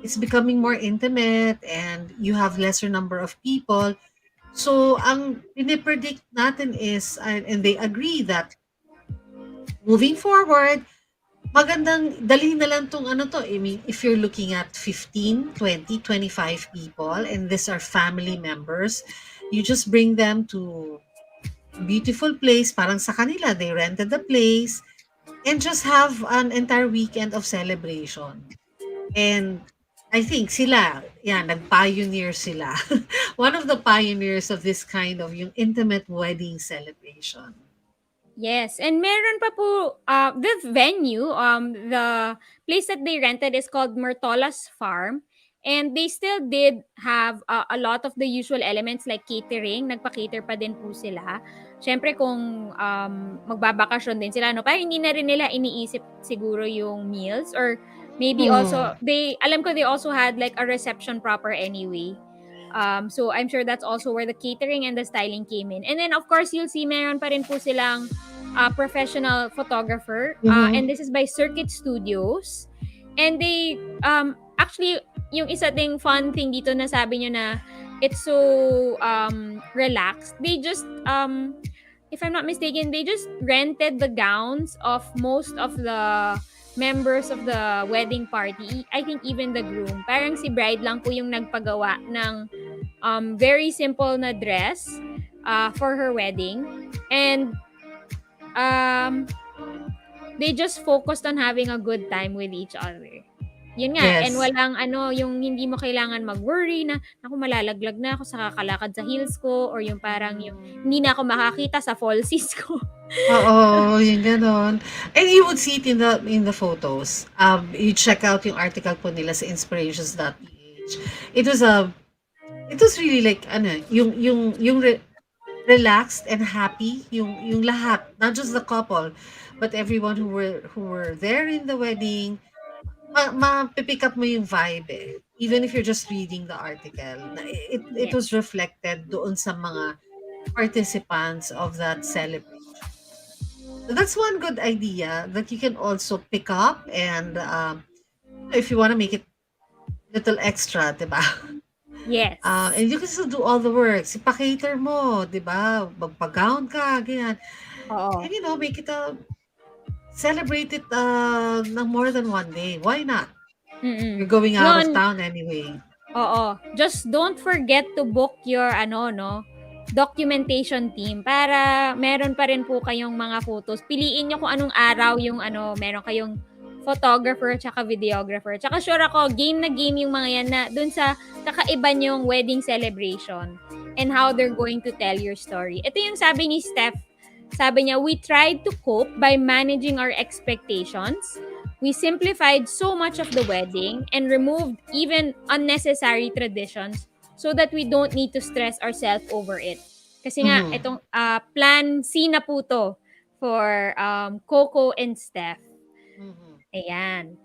it's becoming more intimate and you have lesser number of people. So ang pinipredict natin is and they agree that moving forward magandang dalhin na lang 'tong ano 'to, I mean, if you're looking at 15, 20, 25 people and these are family members, you just bring them to a beautiful place parang sa kanila, they rented the place and just have an entire weekend of celebration. And I think sila, yeah, nag-pioneer sila. One of the pioneers of this kind of yung intimate wedding celebration. Yes, and meron pa po the venue, the place that they rented is called Myrtola's Farm, and they still did have a lot of the usual elements like catering, nagpa-cater pa din po sila. Syempre kung magbabakasyon din sila, no, parang hindi na rin nila iniisip siguro yung meals, or maybe Hmm. also they, alam ko they also had like a reception proper anyway. So I'm sure that's also where the catering and the styling came in. And then of course you'll see meron pa rin po silang professional photographer. And Mhm. this is by Circuit Studios. And they actually yung isa ding fun thing dito na sabi nyo na it's so relaxed. They just if I'm not mistaken, they just rented the gowns of most of the members of the wedding party. I think even the groom. Parang si bride lang po yung nagpagawa ng very simple na dress for her wedding. And um, they just focused on having a good time with each other. Yun nga, and Yes. walang ano, yung hindi mo kailangan mag-worry na, naku, malalaglag na ako sa kakalakad sa heels ko, or yung parang yung Mhm. hindi na ako makakita sa falsies ko. Oo, yung gano'n. And you would see it in the photos. You check out yung article po nila sa inspirations.ph. It was a it was really like ano, yung relaxed and happy yung lahat, not just the couple, but everyone who were there in the wedding. Mapipick up mo yung vibe eh. Even if you're just reading the article, it was Yes. reflected doon sa mga participants of that celebration. So that's one good idea that you can also pick up and if you want to make it little extra, 'di ba? Yes. And you can still do all the work. Ipa-cater mo, 'di ba? Magpa-gown ka, ganyan. Oo. And make it celebrate it ng more than one day. Why not? Mm. You're going out of Yun, town anyway. oo. Just don't forget to book your ano, no, documentation team para meron pa rin po kayong mga photos. Piliin nyo kung anong araw yung ano, meron kayong photographer tsaka videographer. Tsaka sure ako, game na game yung mga yan na dun sa kakaiba yung wedding celebration and how they're going to tell your story. Ito yung sabi ni Steph. Sabi niya, we tried to cope by managing our expectations. We simplified so much of the wedding and removed even unnecessary traditions so that we don't need to stress ourselves over it. Kasi nga, Mhm. itong plan C na po to for Coco and Steph. Mhm. Ayan.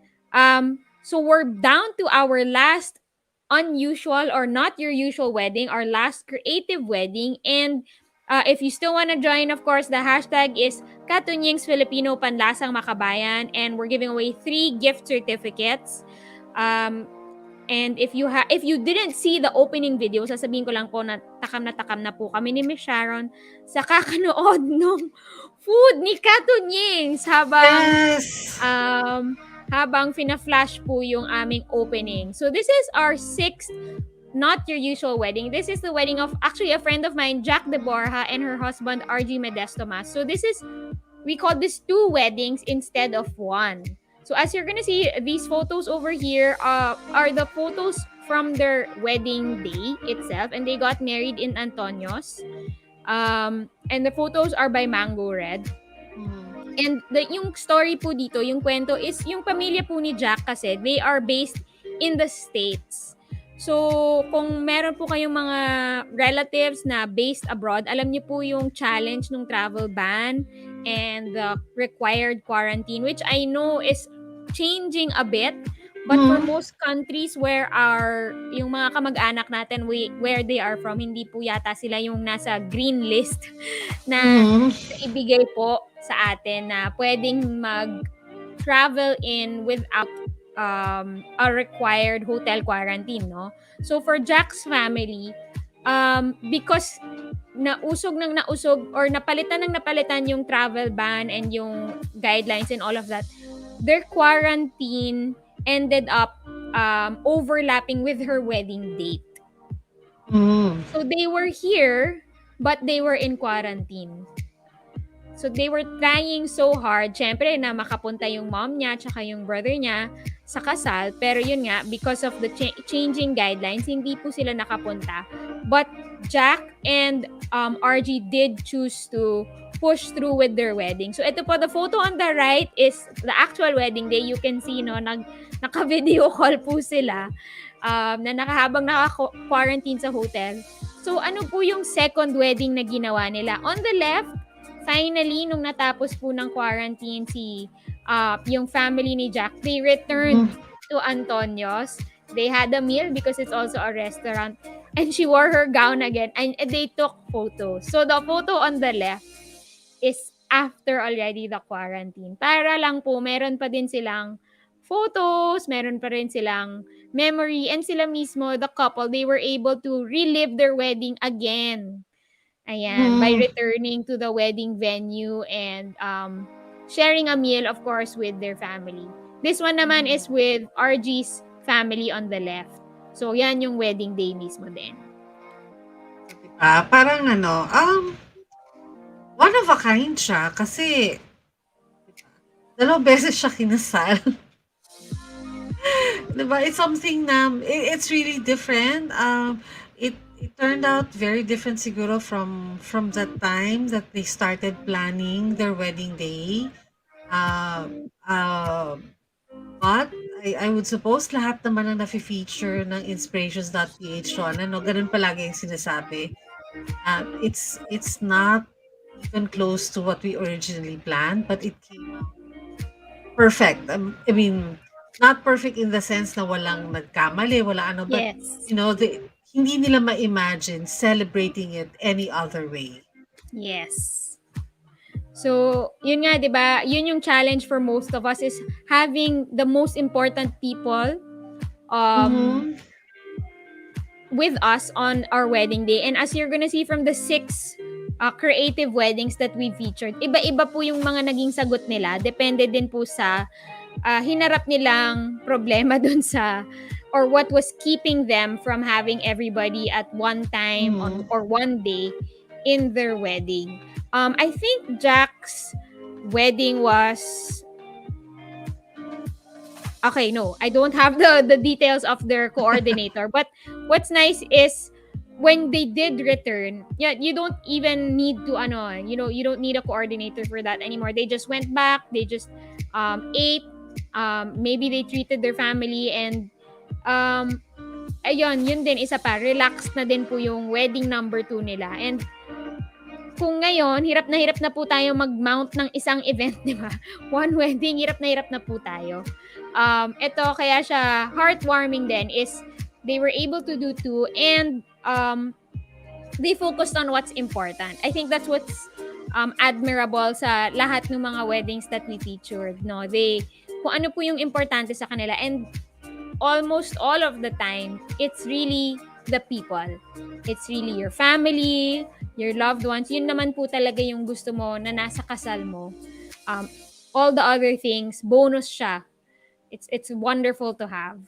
So we're down to our last unusual or not your usual wedding, our last creative wedding. And if you still want to join, of course, the hashtag is Katunying's Filipino Panlasang Makabayan. And we're giving away 3 gift certificates. Um, and if you didn't see the opening video, sasabihin ko lang po na takam na po kami ni Miss Sharon sa kakanood nung food ni Katunyings Yes. um, habang fina-flash po yung aming opening. So this is our 6th not your usual wedding. This is the wedding of actually a friend of mine, Jack De Borja, and her husband, RG Medestomas. So this is, we call this 2 weddings instead of 1. So as you're gonna see, these photos over here are the photos from their wedding day itself, and they got married in Antonio's. And the photos are by Mango Red. Mhm. And yung story po dito, yung kwento is yung pamilya po ni Jack kasi they are based in the States. So, kung meron po kayong mga relatives na based abroad, alam niyo po yung challenge ng travel ban and the required quarantine, which I know is changing a bit. But for Mhm. most countries where yung mga kamag-anak natin, where they are from, hindi po yata sila yung nasa green list na Mhm. ibigay po sa atin na pwedeng mag-travel in without a required hotel quarantine, no? So for Jack's family, because nausog or napalitan yung travel ban and yung guidelines and all of that, their quarantine ended up overlapping with her wedding date. Mhm. So they were here, but they were in quarantine. So they were trying so hard, syempre na makapunta yung mom niya tsaka yung brother niya sa kasal. Pero yun nga, because of the changing guidelines, hindi po sila nakapunta. But Jack and RG did choose to push through with their wedding. So ito po, the photo on the right is the actual wedding day. You can see, no, naka-video call po sila na nakahabang naka-quarantine sa hotel. So ano po yung second wedding na ginawa nila? On the left, finally, nung natapos po ng quarantine yung family ni Jack, they returned Mhm. to Antonio's. They had a meal because it's also a restaurant. and she wore her gown again, and they took photos. So the photo on the left is after already the quarantine. Para lang po meron pa din silang photos, meron pa rin silang memory, and sila mismo, the couple, they were able to relive their wedding again. Ayan, by Mhm. returning to the wedding venue and sharing a meal, of course, with their family. This one naman is Mhm. with RG's family on the left. So, yan yung wedding day mismo din. So, 'di ba, parang ano, one of a kind siya kasi 'di ba, dalawang beses siya kinasal. 'Di ba? It's something na it's really different. It turned out very different siguro from the time that they started planning their wedding day. Uh, uh, but I would suppose lahat naman ang nafe-feature ng inspirations.ph Ron, ano, ganun palagi yung sinasabi. It's not even close to what we originally planned, but it came out perfect. I mean, not perfect in the sense na walang nagkamali, wala ano, but Yes. hindi nila ma-imagine celebrating it any other way. Yes. So, yun nga, 'di ba? Yun yung challenge for most of us is having the most important people um Mhm. with us on our wedding day. And as you're gonna see from the six creative weddings that we featured, iba-iba po yung mga naging sagot nila. Depende din po sa hinarap nilang problema dun sa or what was keeping them from having everybody at one time on Mhm. or one day in their wedding. I think Jack's wedding was okay, no, I don't have the details of their coordinator. But what's nice is when they did return, yeah, you don't even need to you don't need a coordinator for that anymore. They just went back, they just ate, maybe they treated their family and um ayun, yun din isa pa, relaxed na din po yung wedding number 2 nila. And kung ngayon, hirap na po tayo mag-mount ng isang event, di ba? One wedding, hirap na po tayo. Ito, kaya siya heartwarming din is they were able to do two and they focused on what's important. I think that's what's admirable sa lahat ng mga weddings that we featured. No? Kung ano po yung importante sa kanila. And almost all of the time, it's really the people. It's really your family, your loved ones. Yun naman po talaga yung gusto mo na nasa kasal mo. Um, all the other things, bonus siya. It's wonderful to have.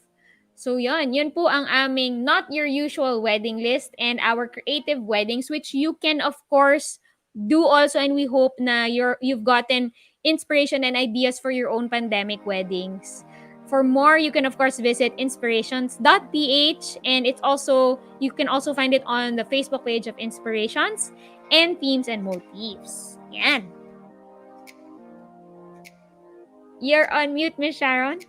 So yun po ang aming not your usual wedding list and our creative weddings which you can of course do also, and we hope na you've gotten inspiration and ideas for your own pandemic weddings. For more, you can of course visit inspirations.ph, and it's also you can also find it on the Facebook page of Inspirations and Themes and Motifs. Yan. You're on mute, Miss Sharon.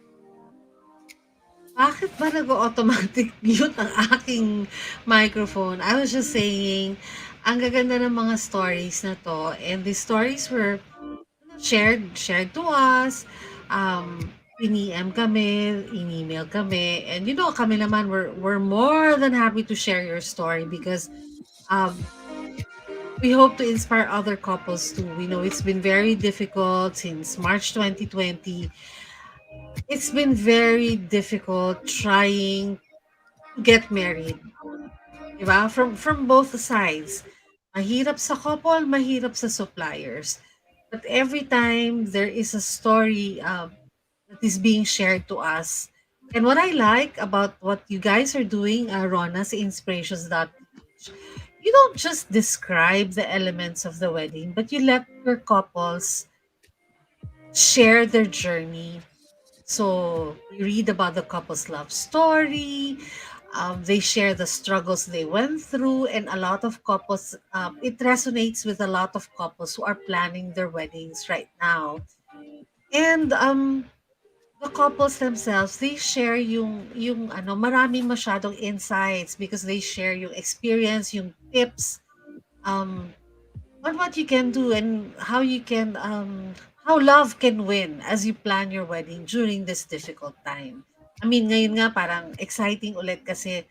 Bakit ba nag-o-automatic mute ang aking microphone? I was just saying, ang gaganda ng mga stories na 'to, and the stories were shared to us, in-EM kami, in-email kami, and kami naman we're more than happy to share your story because um we hope to inspire other couples too. We know it's been very difficult since March 2020. It's been very difficult trying to get married, 'di ba? From both sides. Mahirap sa couple, mahirap sa suppliers. But every time there is a story that is being shared to us. And what I like about what you guys are doing, Rona, sa inspirations.ph, you don't just describe the elements of the wedding, but you let your couples share their journey. So you read about the couple's love story. They share the struggles they went through, and a lot of couples. It resonates with a lot of couples who are planning their weddings right now. And the couples themselves, they share yung ano, maraming masyadong insights because they share yung experience, yung tips, um, on what you can do and how love can win as you plan your wedding during this difficult time. I mean, ngayon nga parang exciting ulit kasi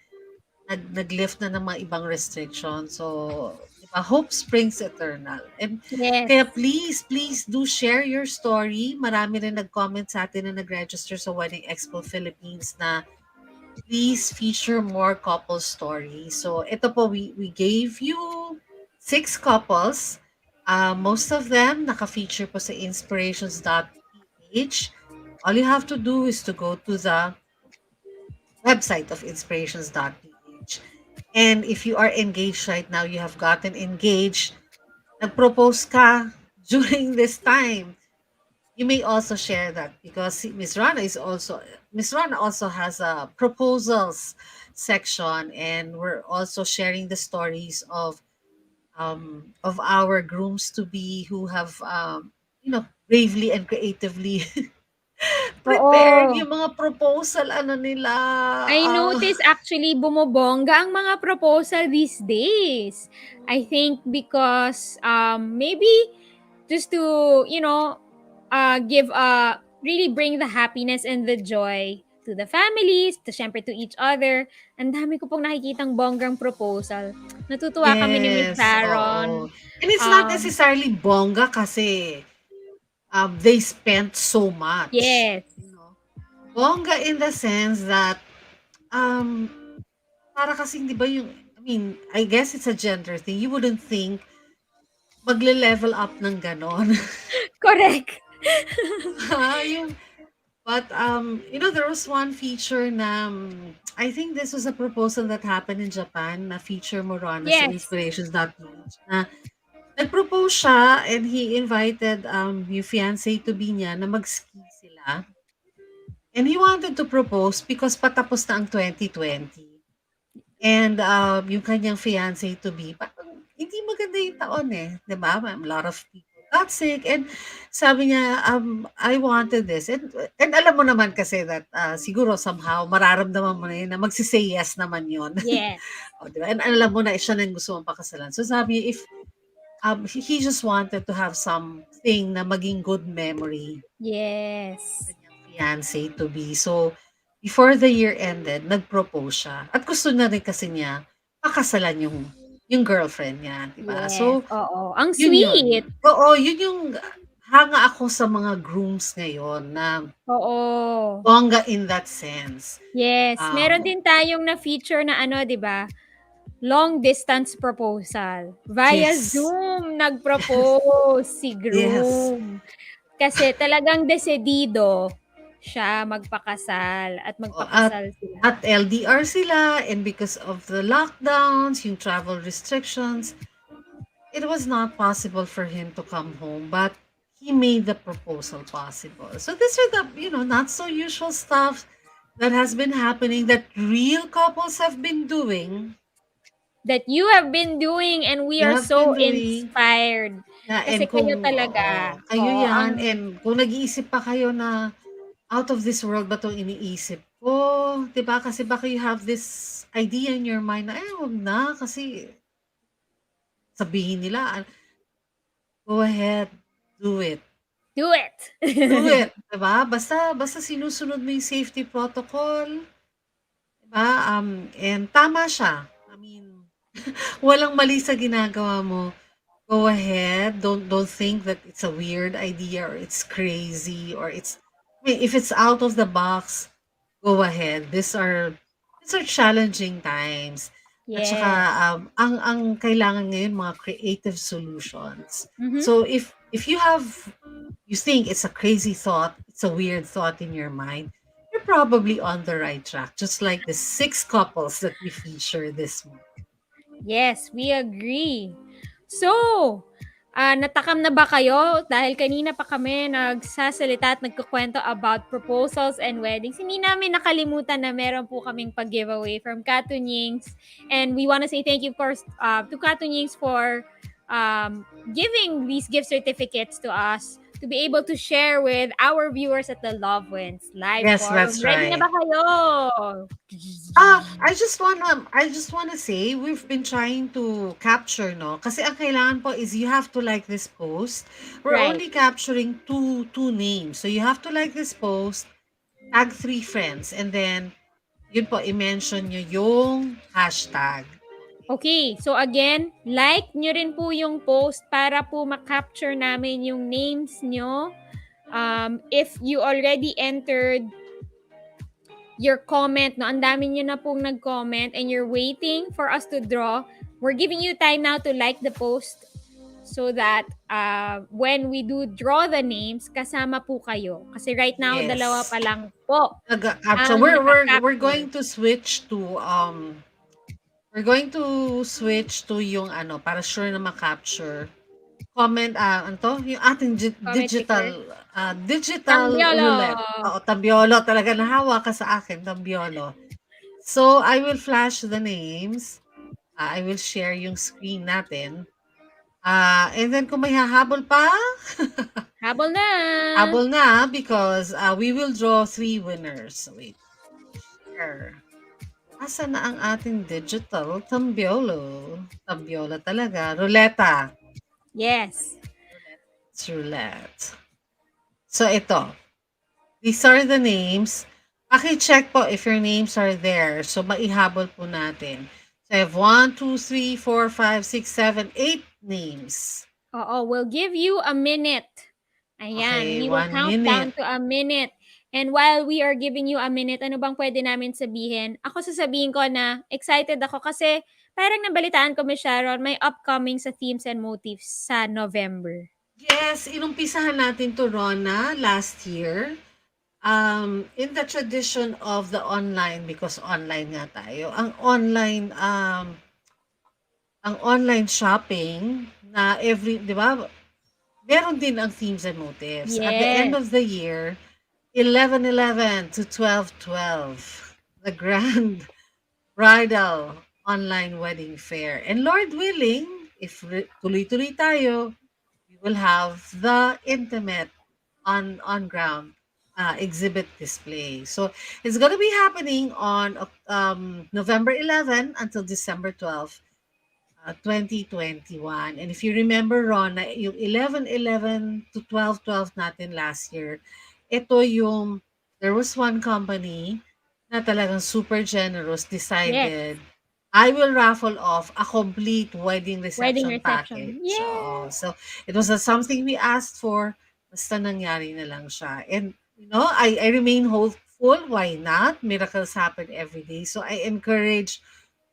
nag-lift na ng mga ibang restrictions. So, 'di ba, hope springs eternal. And Yes. kaya please, please do share your story. Marami rin nag-comment sa atin na nag-register sa Wedding Expo Philippines na please feature more couple stories. So, ito po, we gave you 6 couples. Most of them naka-feature po sa inspirations.ph. All you have to do is to go to the website of inspirations.ph. And if you are engaged right now, you have gotten engaged, nag-propose ka during this time, you may also share that because Miss Rana also has a proposals section, and we're also sharing the stories of our grooms to be who have bravely and creatively prepared Oo. yung mga proposal ano nila. I ah, notice actually bumobongga ang mga proposal these days. I think because maybe just to, give really bring the happiness and the joy to the families, to syempre to each other. Ang dami ko pong nakikitang bonggang proposal. Natutuwa kami ni Miss Yes, oo. Sharon. And it's not Um, necessarily bongga kasi they spent so much, yes, you know. Bongga in the sense that um para kasing 'di ba yung I mean, I guess it's a gender thing. You wouldn't think magle-level up ng gano'n. correct. Yung there was one feature na I think this was a proposal that happened in Japan na feature mo Rana sa Yes, inspirations.ph na nag-propose siya and he invited yung fiancé to be niya na mag-ski sila. And he wanted to propose because patapos na ang 2020. And yung kanyang fiancé to be, parang hindi maganda yung taon eh, 'di ba? A lot of people got sick and sabi niya, I wanted this. And alam mo naman kasi that siguro somehow mararamdaman mo na yun na magsi-say yes naman yun. yes, O, 'di ba? And alam mo na siya na yung gusto mong pakasalan. So sabi niya, if he just wanted to have something na maging good memory yes, kanyang fiancé to be. So, before the year ended, nag-propose siya. At gusto na rin kasi niya pakasalan yung girlfriend niya, 'di ba? yes, So, oo. Ang yun yun. sweet. Oo, yun yung hanga ako sa mga grooms ngayon na Oo. bongga in that sense. Yes, meron Um, din tayong na-feature na ano, 'di ba, long distance proposal. Via yes. Zoom nag-propose si Yes. groom. Kasi talagang desidido siya magpakasal at O, at magpakasal sila. at LDR sila and because of the lockdowns, yung travel restrictions, it was not possible for him to come home, but he made the proposal possible. So these are the, not so usual stuff that has been happening that real couples have been doing. That you have been doing and we You are have been so doing. inspired. Yeah, Kasi and kayo kung, talaga, oo, kayo oo, yan, and kung nag-iisip pa kayo na out of this world ba itong iniisip ko? 'Di ba? Kasi baka you have this idea in your mind na, wag na, kasi sabihin nila, go ahead, do it. do Do it. it, 'di ba? Basta sinusunod mo yung safety protocol, 'di ba? And tama siya. I mean, walang mali sa ginagawa mo. Go ahead. Don't think that it's a weird idea or it's crazy or I mean, if it's out of the box, go ahead. These are challenging times. At saka Yes. ang kailangan ngayon mga creative solutions. Mhm. So if you think it's a crazy thought, it's a weird thought in your mind, you're probably on the right track, just like the 6 couples that we feature this month. Yes, we agree. So, natakam na ba kayo? Dahil kanina pa kami nagsasalita at nagkukwento about proposals and weddings. Hindi namin nakalimutan na meron po kaming pag-giveaway from Katunyings. And we want to say thank you, of course, to Katunyings for giving these gift certificates to us to be able to share with our viewers at the Love Wins live Yes, forum. that's Ready na ba right. kayo? I just wanna say we've been trying to capture, no? Kasi ang kailangan po is you have to like this post. We're Right. only capturing two names. So you have to like this post, tag 3 friends, and then Yun po, i-mention nyo yung hashtag. Okay. Okay, so again, like nyo rin po yung post para po ma-capture namin yung names nyo. If you already entered your comment, no, ang dami nyo na pong nag-comment and you're waiting for us to draw, we're giving you time now to like the post so that when we do draw the names, kasama po kayo. Kasi right now, dalawa Yes. pa lang po Nag-capture. ang We're naka-capture. going to switch to we're going to switch to yung ano para sure na ma-capture. Comment ano to? Yung ating Comment picker. digital Tambiolo! roulette. Oo, tambiolo talaga nahawa ka sa akin, tambiolo. So I will flash the names. I will share yung screen natin. And then kung may hahabol pa, Habol na! habol na because we will draw 3 winners. So wait, share. Asa na ang ating digital tambiolo? Tambiolo talaga. Ruleta. Yes. Roulette. It's roulette. So ito. These are the names. Paki-check po if your names are there. So maihabol po natin. So I have 1, 2, 3, 4, 5, 6, 7, 8 names. Oo, we'll give you a minute. Ayan, Okay, we will 1 count down minute. to a minute. And while we are giving you a minute, ano bang pwede namin sabihin? Ako sasabihin ko na excited ako kasi parang nabalitaan ko, Miss Sharon, may upcoming sa themes and motifs sa November. Yes, inumpisahan natin to Rona last year. In the tradition of the online, because online nga tayo, ang online shopping na every, di ba, meron din ang themes and motifs. At the end Yes. of the year, 11/11 to 12/12, the grand bridal online wedding fair. And Lord willing, if tuloy-tuloy tayo, we will have the intimate on ground exhibit display. So it's going to be happening on November 11 until December 12, 2021. And if you remember, Ron, na yung 11/11 to 12/12 natin last year, ito yung, there was one company na talagang super generous, Yes. decided, I will raffle off a complete wedding Wedding reception reception. package. Yes. So it was something we asked for, basta nangyari na lang siya. And, I remain hopeful. Why not? Miracles happen every day. So I encourage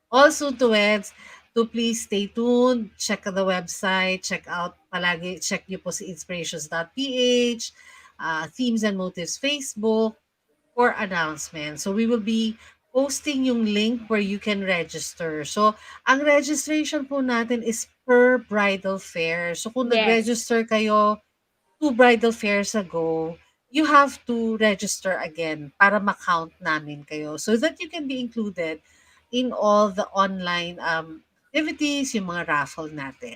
also to it to please stay tuned, check the website, check out palagi, check nyo po si inspirations.ph, Themes and Motives Facebook for announcements. So we will be posting yung link where you can register. So ang registration po natin is per bridal fair. So kung Yes. nag-register kayo 2 bridal fairs ago, you have to register again para ma-count namin kayo so that you can be included in all the online activities, yung mga raffle natin.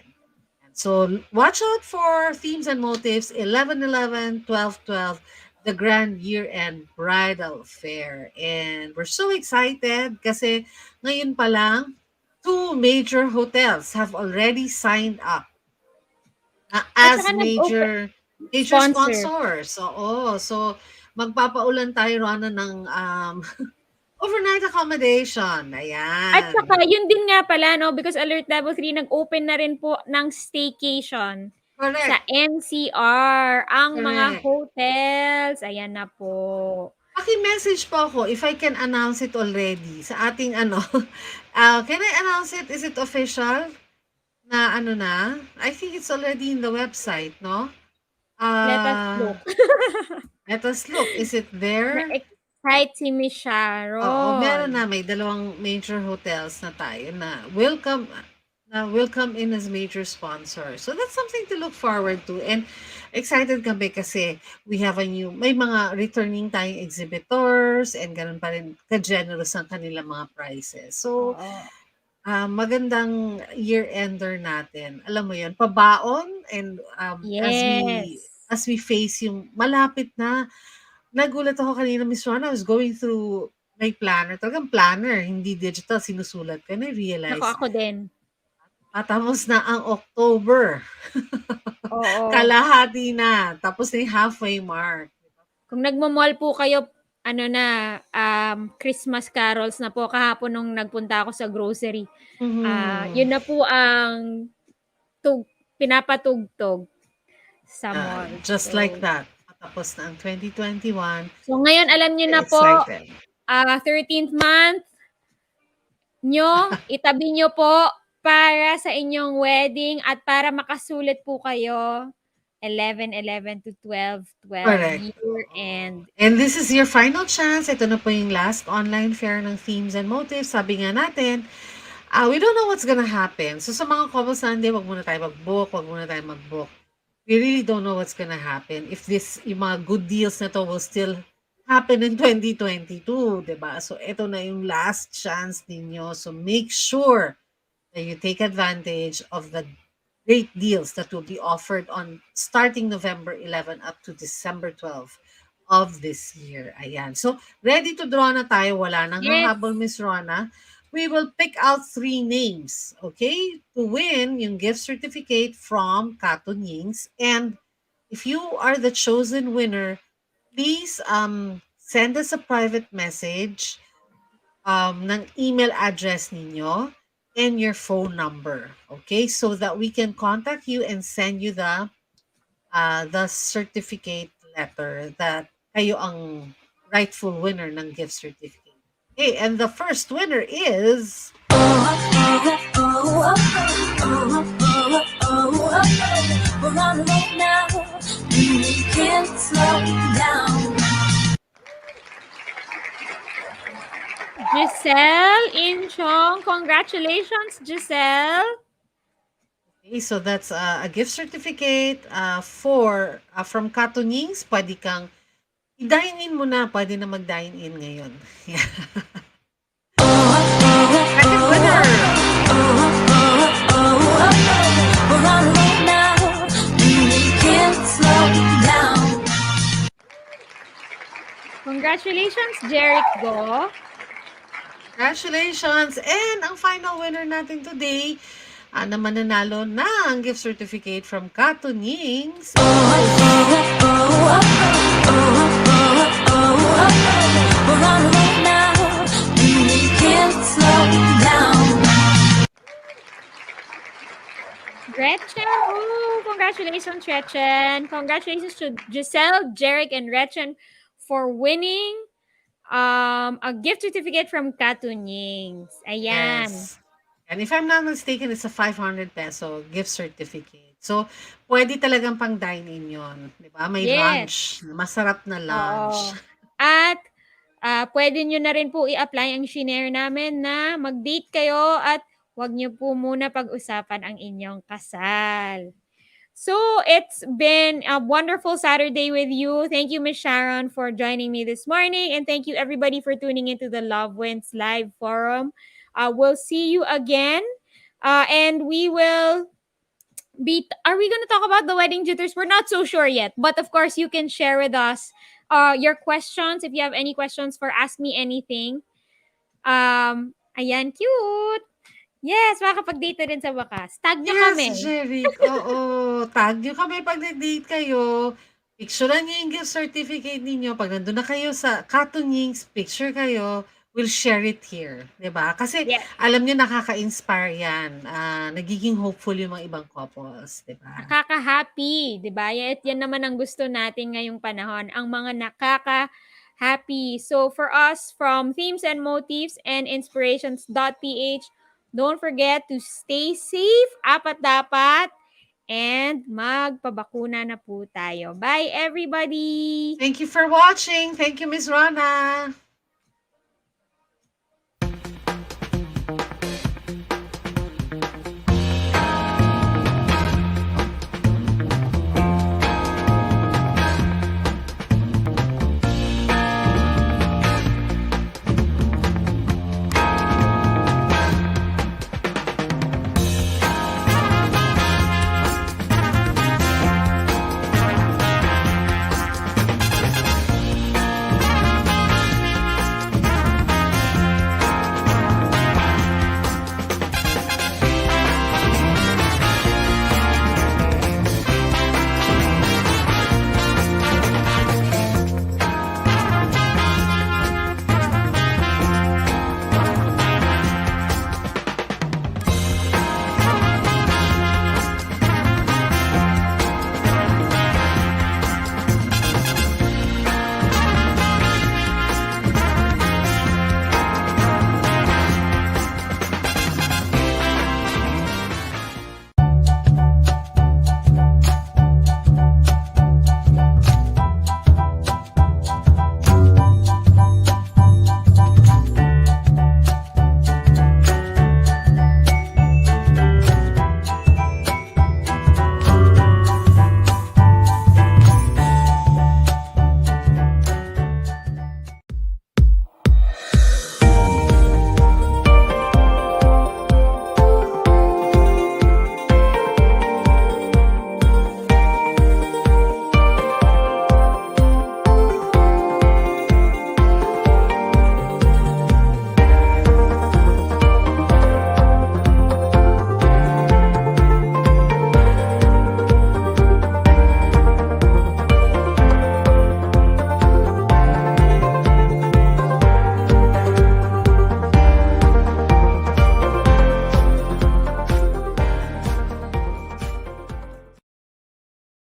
And so watch out for themes and motifs 11/11, 12/12, the grand year-end bridal fair. And we're so excited kasi ngayon pa lang, 2 major hotels have already signed up At as saka nag-open major sponsor. sponsors. Oo. So, magpapaulan tayo, Rona, ng overnight accommodation. At Ayan. saka yun din nga pala 'no, because Alert Level 3 nag-open na rin po ng staycation sa Correct. NCR, ang mga Correct. hotels, ayan na po. Paki-message po ako if I can announce it already sa ating ano. Can I announce it? Is it official? Na ano na? I think it's already in the website, no? Let us Uh, look. Let us look. Is it there? Na-excite si Miss Oo, meron na. Sharon. May 2 major hotels na tayo na welcome in as major sponsor. So that's something to look forward to. And excited kami kasi may mga returning tayong exhibitors and ganun pa rin ka-generous ang kanilang mga prices. So, Oo. magandang year-ender natin. Alam mo yun, pabaon and Yes. as we face yung malapit na. Nagulat ako kanina, Miss Rona, I was going through my planner. Talagang planner, hindi digital, sinusulat ko. And I Naku, realized, ako din. patapos na ang October. Oo. Kalahati na. Tapos na yung halfway mark. Kung nagmo-mall po kayo, ano na, Christmas carols na po kahapon nung nagpunta ako sa grocery. Mhm. Yun na po ang tug pinapatugtog sa mall. Just like So that, patapos na ang 2021, so ngayon alam niyo super na po, excited. 13th month nyo, itabi nyo po para sa inyong wedding at para makasulit po kayo 11/11 to 12/12 Correct, year oo. end. And this is your final chance. Ito na po yung last online fair ng themes and motives. Sabi nga natin, we don't know what's gonna happen. So sa mga couples na hindi, wag muna tayo mag-book, wag muna tayo mag-book. We really don't know what's gonna happen. If this, yung mga good deals na to will still happen in 2022, 'di ba? So ito na yung last chance ninyo. So make sure that you take advantage of the great deals that will be offered on starting November 11 up to December 12 of this year. Ayan. So, ready to draw na tayo. Wala nang Yes. hahabol, Miss Rona. We will pick out 3 names, okay, to win yung gift certificate from Katon Yings. And if you are the chosen winner, please send us a private message ng email address ninyo and your phone number. Okay? So that we can contact you and send you the certificate letter that kayo ang rightful winner ng gift certificate. Okay, and the first winner is We're on the road now. We can't slow down. Giselle Inchong. Congratulations, Giselle. okay, so that's a gift certificate for from Katunings. Pwede kang i-dine in mo na. Pwede na mag-dine in ngayon. Second winner. We're on the road now. We can't slow down. Congratulations, Jeric Go. Congratulations! And ang final winner natin today na mananalo ng gift certificate from Katunings is We're on the road now. We can't slow down. Gretchen. Oh, congratulations, Gretchen. Congratulations to Giselle, Jeric, and Gretchen for winning a gift certificate from Katunings. Ayan. yes. And if I'm not mistaken, it's a 500 peso gift certificate. So, pwede talagang pang dine-in yun. Di ba? May Yes. lunch. Masarap na lunch. Oo. At pwede nyo na rin po i-apply ang shinare namin na mag-date kayo at wag nyo po muna pag-usapan ang inyong kasal. So, it's been a wonderful Saturday with you. Thank you, Miss Sharon, for joining me this morning. And thank you, everybody, for tuning into the Love Wins Live Forum. We'll see you again. And we will are we going to talk about the wedding jitters? We're not so sure yet. But of course, you can share with us your questions. If you have any questions for Ask Me Anything. Ayan, cute. Yes, makakapag-date na rin sa wakas. Tag nyo Yes, kami. Jeric. Oo. Tag nyo kami pag nag-date kayo. Picturean nyo yung gift certificate ninyo. Pag nandun na kayo sa Katunings, picture kayo. We'll share it here. 'Di ba? Kasi Yes. alam nyo, nakaka-inspire yan. Nagiging hopeful yung mga ibang couples. 'Di ba? Nakaka-happy, 'di ba? Yan naman ang gusto natin ngayong panahon, ang mga nakaka-happy. So for us from Themes and Motifs and Inspirations.ph, don't forget to stay safe, apat dapat, and magpabakuna na po tayo. Bye everybody! Thank you for watching. Thank you, Miss Rana.